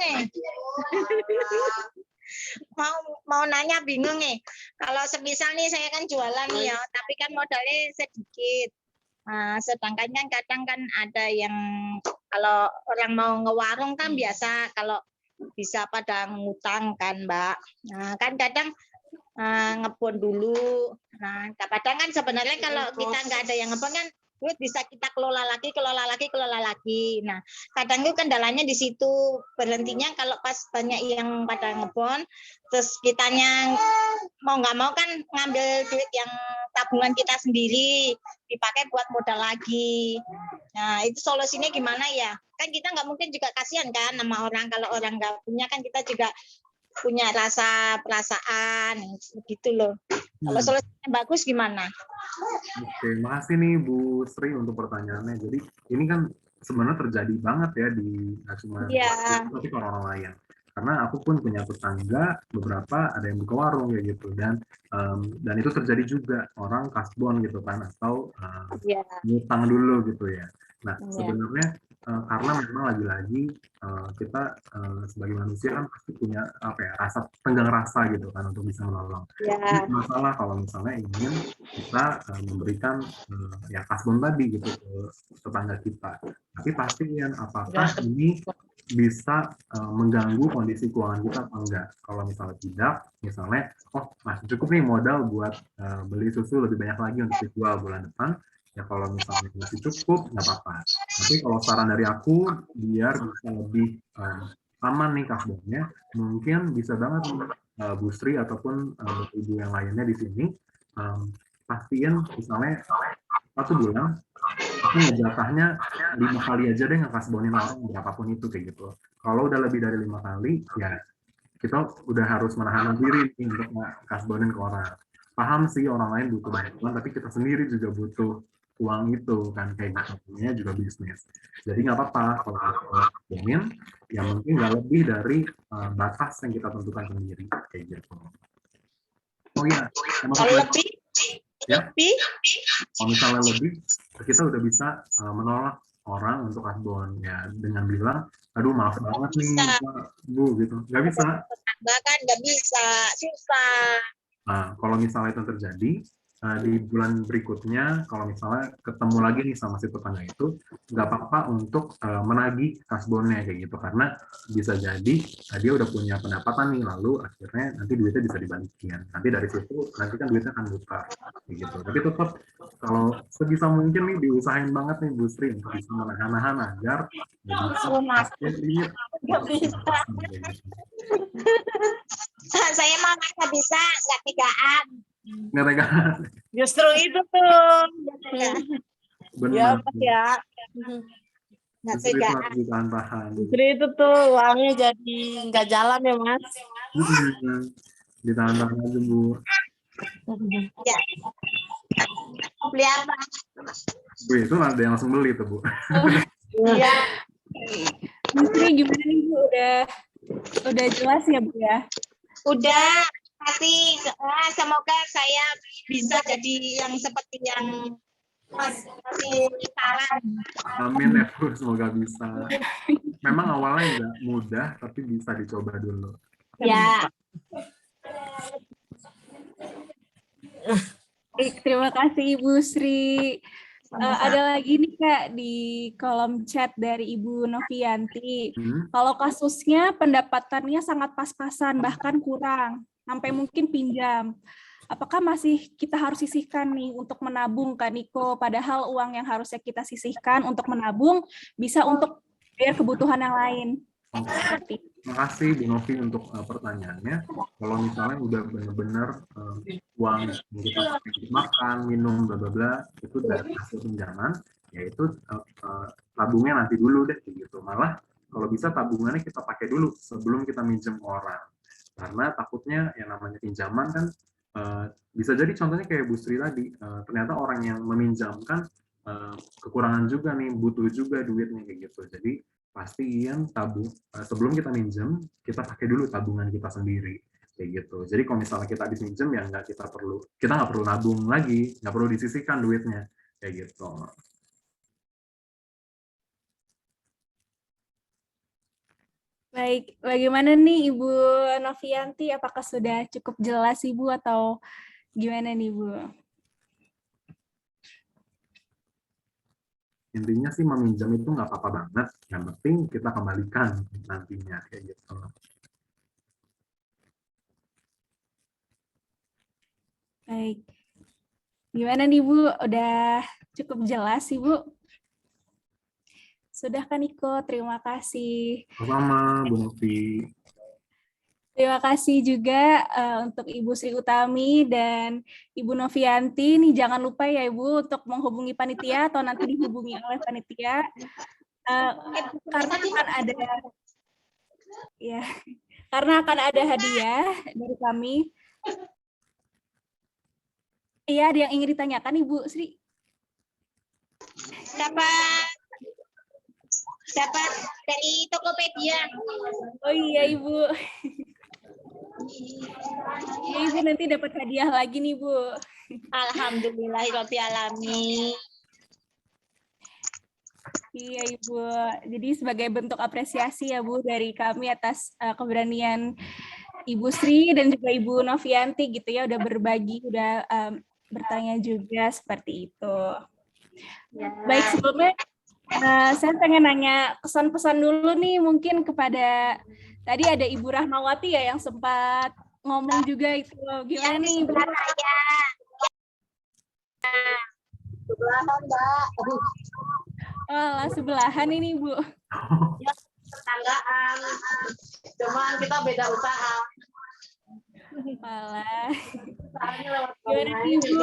mau nanya bingung Kalau semisal nih saya kan jualan nih ya, tapi kan modalnya sedikit. Nah, sedangkan kan kadang kan ada yang kalau orang mau ngewarung kan biasa kalau bisa pada ngutang kan Mbak. Nah kan kadang ngebon dulu. Nah kadang kan sebenarnya kalau kita nggak ada yang ngebon kan duit bisa kita kelola lagi. Nah, kadang itu kendalanya di situ. Berhentinya kalau pas banyak yang pada ngebon, terus kitanya mau nggak mau kan ngambil duit yang tabungan kita sendiri, dipakai buat modal lagi. Nah, itu solusinya gimana ya? Kan kita nggak mungkin juga kasihan kan sama orang, kalau orang nggak punya kan kita juga punya rasa perasaan, gitu loh. Kalau solusinya bagus gimana? Oke, makasih nih Bu Sri untuk pertanyaannya. Jadi ini kan sebenarnya terjadi banget ya di nggak cuma tapi orang lain. Karena aku pun punya tetangga beberapa ada yang buka warung ya gitu dan itu terjadi juga orang kasbon gitu kan atau ngutang dulu gitu ya. Nah sebenarnya karena memang lagi-lagi kita sebagai manusia kan pasti punya rasa tenggang rasa gitu kan untuk bisa menolong. Ini masalah kalau misalnya ingin kita memberikan ya kasbon tadi gitu ke tetangga kita. Tapi pastiin apakah ini bisa mengganggu kondisi keuangan kita atau enggak. Kalau misalnya tidak, misalnya masih cukup nih modal buat beli susu lebih banyak lagi untuk dijual bulan depan, ya kalau misalnya masih cukup nggak apa-apa. Tapi kalau saran dari aku biar bisa lebih aman nih kasbonnya, mungkin bisa banget Bu Sri ataupun ibu yang lainnya di sini pastiin misalnya 1 bulan aku ngejatahnya 5 kali aja deh ngekasbonin orang berapapun itu kayak gitu. Kalau udah lebih dari 5 kali ya kita udah harus menahan diri nih untuk ngekasbonin ke orang. Paham sih orang lain butuh bantuan, tapi kita sendiri juga butuh uang itu kan kayak gitu, juga bisnis. Jadi nggak apa-apa kalau kita kasbonin, ya mungkin nggak lebih dari batas yang kita tentukan sendiri kayak gitu. Oh iya, kalau misalnya lebih, kita udah bisa menolak orang untuk kasbon ya dengan bilang, aduh maaf banget nih Bu gitu, nggak bisa. Bahkan nggak bisa, susah. Nah, kalau misalnya itu terjadi, di bulan berikutnya kalau misalnya ketemu lagi nih sama si tetangga itu, nggak apa-apa untuk menagih kasbonnya kayak gitu, karena bisa jadi dia udah punya pendapatan nih, lalu akhirnya nanti duitnya bisa dibalikin. Nanti dari situ nanti kan duitnya akan mutar kayak gitu. Tapi tetap kalau sebisa mungkin nih diusahain banget nih Bu Sri untuk bisa menahan-nahan agar nggak bisa kasbon ini Nggak bisa. Saya mau nggak bisa, nggak tegaan. nggak tega. Justru itu tuh. Benar. Mas ya. Nggak Justru itu tegaan. harus ditahan-tahan. Justru itu tuh uangnya jadi nggak jalan ya Mas. Ditahan-tahan aja Bu. Ya. Beli apa? Bu, itu ada yang langsung beli tuh Bu. Iya. Bu Sri gimana nih Bu? Udah jelas ya Bu ya? Udah. Tapi semoga saya bisa jadi yang seperti yang Mas saran. Amin ya Bu, semoga bisa. Memang awalnya nggak mudah, tapi bisa dicoba dulu. Ya. Baik, terima kasih Ibu Sri. Ada lagi nih Kak di kolom chat dari Ibu Novianti. Kalau kasusnya pendapatannya sangat pas-pasan, bahkan kurang, sampai mungkin pinjam. Apakah masih kita harus sisihkan nih untuk menabung Kak Niko? Padahal uang yang harusnya kita sisihkan untuk menabung bisa untuk bayar kebutuhan yang lain. Seperti itu. Terima kasih Bu Novi untuk pertanyaannya. Kalau misalnya udah benar-benar uang yang kita pakai untuk makan, minum, bla bla bla, itu dari hasil pinjaman, yaitu tabungnya nanti dulu deh gitu. Malah kalau bisa tabungannya kita pakai dulu sebelum kita minjem orang. Karena takutnya yang namanya pinjaman kan bisa jadi contohnya kayak Bu Sri tadi, ternyata orang yang meminjamkan kekurangan juga nih, butuh juga duitnya kayak gitu. Jadi pastiin tabung sebelum kita minjem, kita pakai dulu tabungan kita sendiri kayak gitu. Jadi kalau misalnya kita habis minjem ya kita nggak perlu nabung lagi, nggak perlu disisihkan duitnya kayak gitu. Baik, bagaimana nih Ibu Novianti? Apakah sudah cukup jelas Ibu atau gimana nih Bu? Intinya sih meminjam itu nggak apa-apa banget, yang penting kita kembalikan nantinya kayak gitu. Baik, gimana nih Bu? Udah cukup jelas sih Bu? Sudah kan Niko? Terima kasih. Sama Bu Novi. Terima kasih juga untuk Ibu Sri Utami dan Ibu Novianti. Nih jangan lupa ya Ibu untuk menghubungi panitia atau nanti dihubungi oleh panitia karena akan ada ya karena akan ada hadiah dari kami. Iya, ada yang ingin ditanyakan Ibu Sri? Dapat dari Tokopedia. Oh iya Ibu. Ya, Ibu nanti dapat hadiah lagi nih Bu. Alhamdulillahirabbil alamin. Iya Ibu. Jadi sebagai bentuk apresiasi ya Bu dari kami atas keberanian Ibu Sri dan juga Ibu Novianti gitu ya udah berbagi, udah bertanya juga seperti itu. Ya. Baik, sebelumnya saya pengen nanya kesan-pesan dulu nih mungkin kepada tadi ada Ibu Rahmawati ya yang sempat ngomong juga itu. Gimana nih Bu? Saya. Sebelahan, Mbak. Oh, sebelahan ini Bu. Ya, tetanggaan. Cuman kita beda usaha. Malah. Usahanya lewat Gimana online. nih Bu?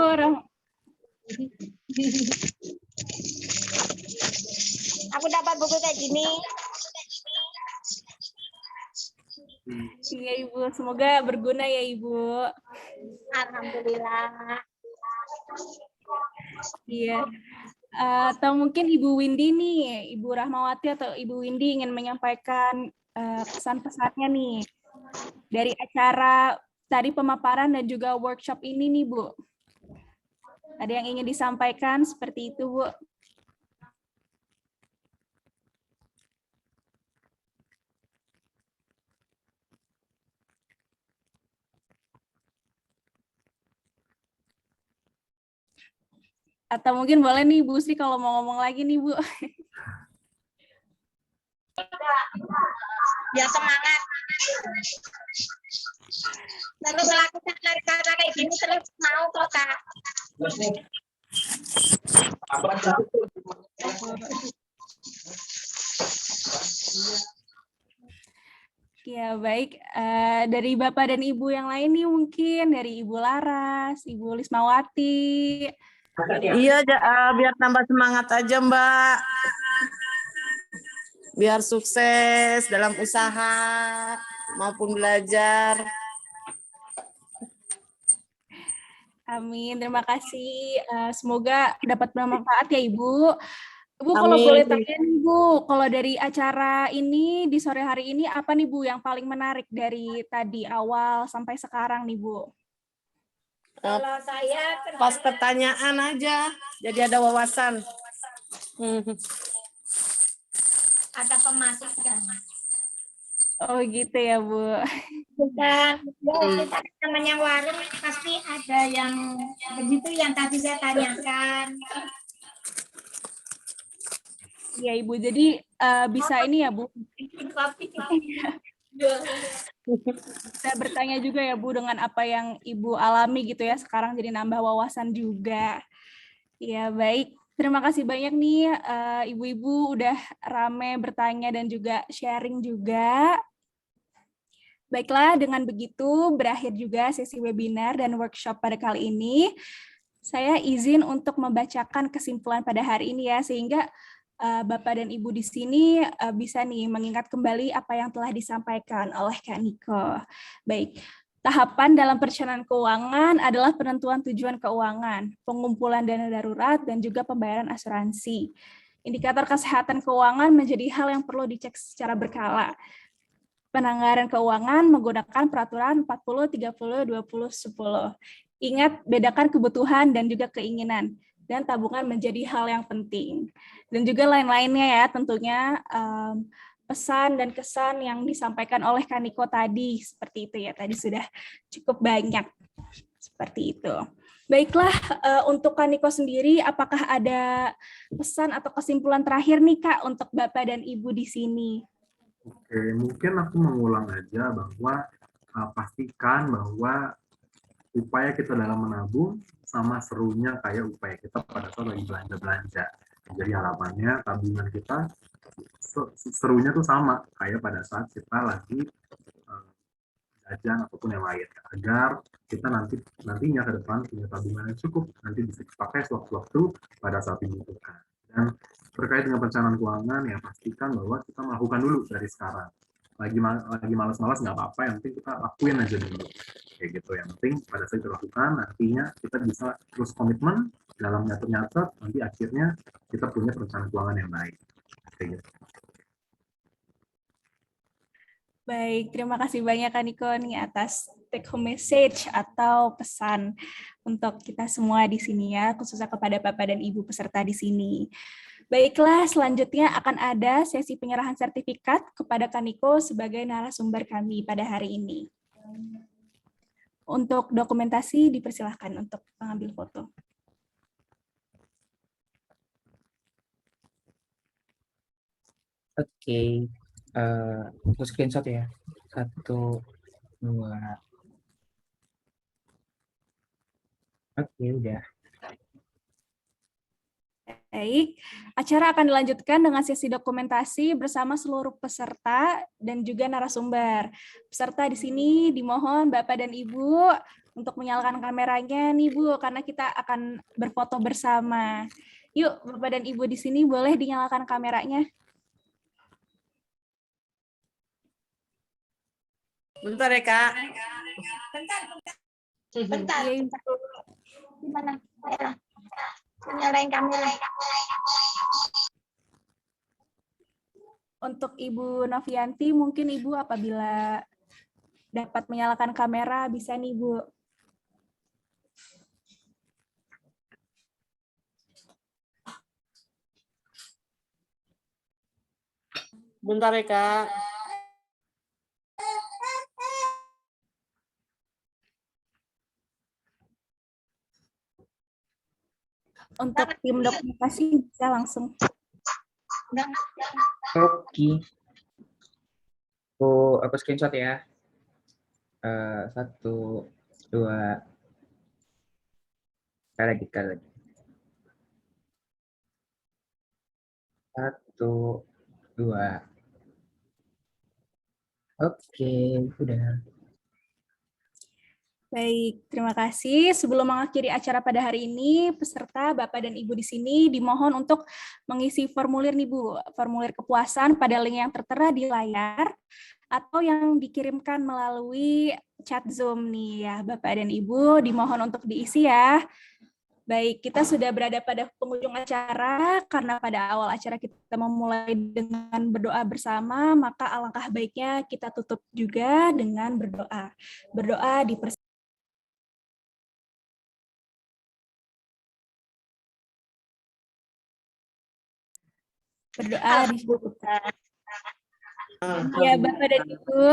Aku dapat buku kayak gini. Iya Ibu, semoga berguna ya Ibu. Alhamdulillah. Iya. Atau mungkin Ibu Windy nih, Ibu Rahmawati atau Ibu Windy ingin menyampaikan pesan-pesannya nih dari acara tadi pemaparan dan juga workshop ini nih Bu. Ada yang ingin disampaikan seperti itu Bu? Atau mungkin boleh nih Bu Sri kalau mau ngomong lagi nih Bu. Ya semangat. Terus lakukan cara kayak gini terus mau kok Kak. Ya baik, dari Bapak dan Ibu yang lain nih mungkin dari Ibu Laras, Ibu Lismawati. Iya, biar tambah semangat aja, Mbak. Biar sukses dalam usaha maupun belajar. Amin, terima kasih. Semoga dapat bermanfaat ya Ibu. Bu, kalau Amin. boleh tanya nih Bu, kalau dari acara ini di sore hari ini apa nih Bu yang paling menarik dari tadi awal sampai sekarang nih Bu? Kalau saya Pas pertanyaan aja, jadi ada wawasan. ada pemasukan. Oh gitu ya Bu. Kita namanya warung pasti ada yang begitu yang tadi saya tanyakan. Iya Ibu, jadi bisa ini ya Bu. Saya bertanya juga ya Bu dengan apa yang Ibu alami gitu ya sekarang jadi nambah wawasan juga. Ya baik, terima kasih banyak nih ibu-ibu udah rame bertanya dan juga sharing juga. Baiklah, dengan begitu berakhir juga sesi webinar dan workshop pada kali ini. Saya izin untuk membacakan kesimpulan pada hari ini ya, sehingga Bapak dan Ibu di sini bisa nih mengingat kembali apa yang telah disampaikan oleh Kak Niko. Baik, tahapan dalam perencanaan keuangan adalah penentuan tujuan keuangan, pengumpulan dana darurat, dan juga pembayaran asuransi. Indikator kesehatan keuangan menjadi hal yang perlu dicek secara berkala. Penanggaran keuangan menggunakan peraturan 40, 30, 20, 10. Ingat, bedakan kebutuhan dan juga keinginan. Dan tabungan menjadi hal yang penting. Dan juga lain-lainnya ya tentunya pesan dan kesan yang disampaikan oleh Kak Niko tadi. Seperti itu ya, tadi sudah cukup banyak. Seperti itu. Baiklah, untuk Kak Niko sendiri, apakah ada pesan atau kesimpulan terakhir nih Kak untuk Bapak dan Ibu di sini? Oke, mungkin aku mengulang aja bahwa pastikan bahwa upaya kita dalam menabung sama serunya kayak upaya kita pada saat lagi belanja-belanja. Jadi harapannya tabungan kita serunya tuh sama kayak pada saat kita lagi jajan ataupun yang lain, agar kita nantinya ke depan punya tabungan yang cukup, nanti bisa dipakai sewaktu-waktu pada saat dibutuhkan. Dan terkait dengan perencanaan keuangan, ya pastikan bahwa kita melakukan dulu dari sekarang. Lagi malas-malas nggak apa-apa, yang penting kita lakuin aja dulu. Kayak gitu, yang penting pada saat kita lakukan, nantinya kita bisa terus komitmen dalam nyatet-nyatet, nanti akhirnya kita punya perencanaan keuangan yang baik. Kayak gitu. Baik, terima kasih banyak Kak Niko nih atas take home message atau pesan untuk kita semua di sini ya, khususnya kepada Bapak dan Ibu peserta di sini. Baiklah, selanjutnya akan ada sesi penyerahan sertifikat kepada Kak Niko sebagai narasumber kami pada hari ini. Untuk dokumentasi dipersilahkan untuk mengambil foto. Oke, aku screenshot ya. 1, 2. Oke, udah. Baik, acara akan dilanjutkan dengan sesi dokumentasi bersama seluruh peserta dan juga narasumber. Peserta di sini dimohon Bapak dan Ibu untuk menyalakan kameranya nih Bu, karena kita akan berfoto bersama. Yuk, Bapak dan Ibu di sini boleh dinyalakan kameranya. Bentar ya, Kak. Bentar. Iya, Gimana? Nyalain kamera. untuk Ibu Novianti, mungkin Ibu apabila dapat menyalakan kamera, bisa nih Bu. Bentar ya, Kak. untuk tim dokumentasi bisa langsung. Oke. Aku screenshot ya. 1, 2. Sekali lagi. 1, 2. Oke, udah. Baik, terima kasih. Sebelum mengakhiri acara pada hari ini, peserta Bapak dan Ibu di sini dimohon untuk mengisi formulir nih Bu, formulir kepuasan pada link yang tertera di layar atau yang dikirimkan melalui chat Zoom nih ya, Bapak dan Ibu, dimohon untuk diisi ya. Baik, kita sudah berada pada penghujung acara, karena pada awal acara kita memulai dengan berdoa bersama, maka alangkah baiknya kita tutup juga dengan berdoa. Berdoa di berdoa di ya Bapak dan Ibu,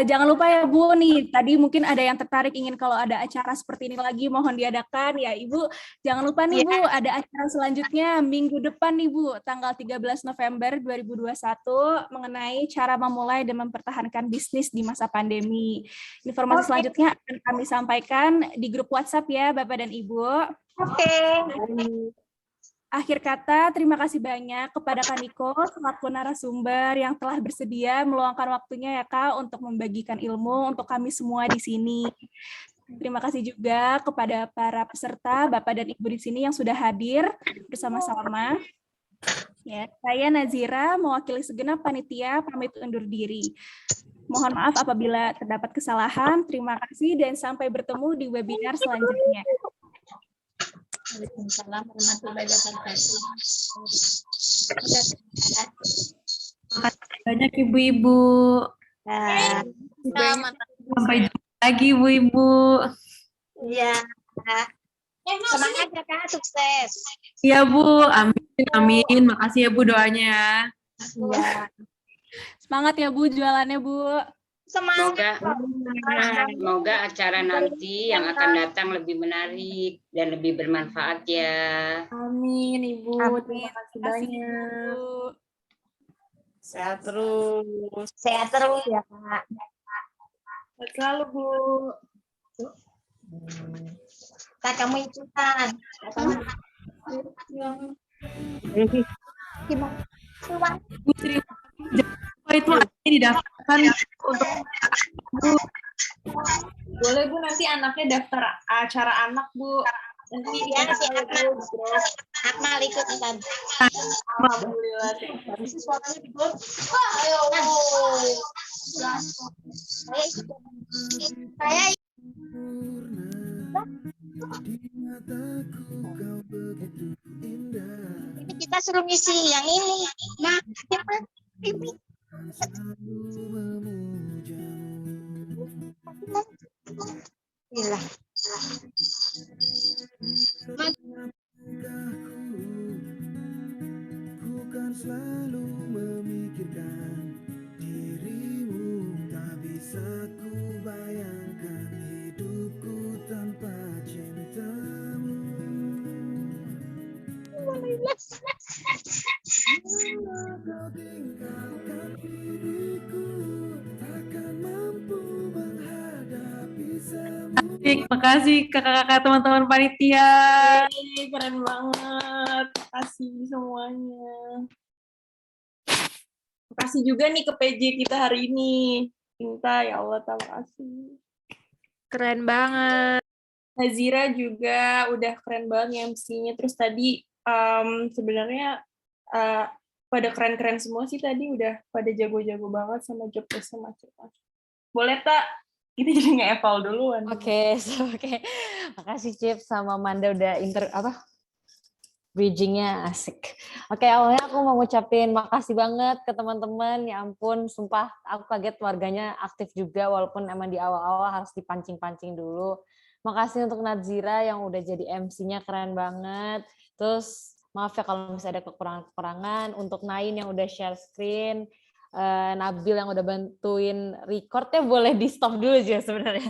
jangan lupa ya Bu nih, tadi mungkin ada yang tertarik ingin kalau ada acara seperti ini lagi mohon diadakan ya Ibu. Jangan lupa nih Bu, ada acara selanjutnya minggu depan nih Bu, tanggal 13 November 2021 mengenai cara memulai dan mempertahankan bisnis di masa pandemi. Informasi selanjutnya akan kami sampaikan di grup WhatsApp ya Bapak dan Ibu. Oke. Akhir kata, terima kasih banyak kepada Kak Niko selaku narasumber yang telah bersedia meluangkan waktunya ya Kak untuk membagikan ilmu untuk kami semua di sini. Terima kasih juga kepada para peserta, Bapak dan Ibu di sini yang sudah hadir bersama-sama. Ya, saya Nazira mewakili segenap panitia pamit undur diri. Mohon maaf apabila terdapat kesalahan. Terima kasih dan sampai bertemu di webinar selanjutnya. Waalaikumsalam warahmatullahi wabarakatuh. Banyak Ibu-Ibu. Sampai jumpa lagi Ibu-Ibu. Iya. Semangat ya Kak, sukses. Iya Bu, amin. Makasih ya Bu doanya. Iya. Semangat ya Bu jualannya Bu. Semangat. Semoga acara nanti yang akan datang lebih menarik dan lebih bermanfaat ya. Amin Ibu, terima kasih banyak. Sehat terus. Sehat terus ya Kak. Sehat selalu Bu. Kak, kamu ikutan. Gimana? Bu, itu artinya didaftarkan untuk Boleh Bu, nanti anaknya daftar acara anak Bu. Nanti Ya, si Akmal ikut kan. Alhamdulillah. Suaranya di grup. Saya ini kita suruh ngisi yang ini. Nah, ini. Inilah. Ku kan selalu memikirkan dirimu, tak bisa ku bayangkan hidupku tanpa cintamu. Kau tinggalkan diriku, takkan mampu menghadapi semua. Makasih kakak-kakak teman-teman panitia. Keren banget. Makasih semuanya. Makasih juga nih ke PJ kita hari ini. Cinta, ya Allah, terima kasih. Keren banget. Nazira juga udah keren banget MC-nya. Terus tadi sebenarnya pada keren-keren semua sih tadi, udah pada jago-jago banget sama job desk-nya masing-masing. Boleh tak? Kita jadi nge-eval duluan. Oke. Makasih Cip sama Manda udah bridging-nya asik. Oke, awalnya aku mau ngucapin makasih banget ke teman-teman. Ya ampun, sumpah aku kaget warganya aktif juga walaupun emang di awal-awal harus dipancing-pancing dulu. Makasih untuk Nazira yang udah jadi MC-nya keren banget. Terus maaf ya kalau misalnya ada kekurangan-kekurangan. Untuk Nain yang udah share screen, Nabil yang udah bantuin recordnya boleh di stop dulu aja sebenarnya.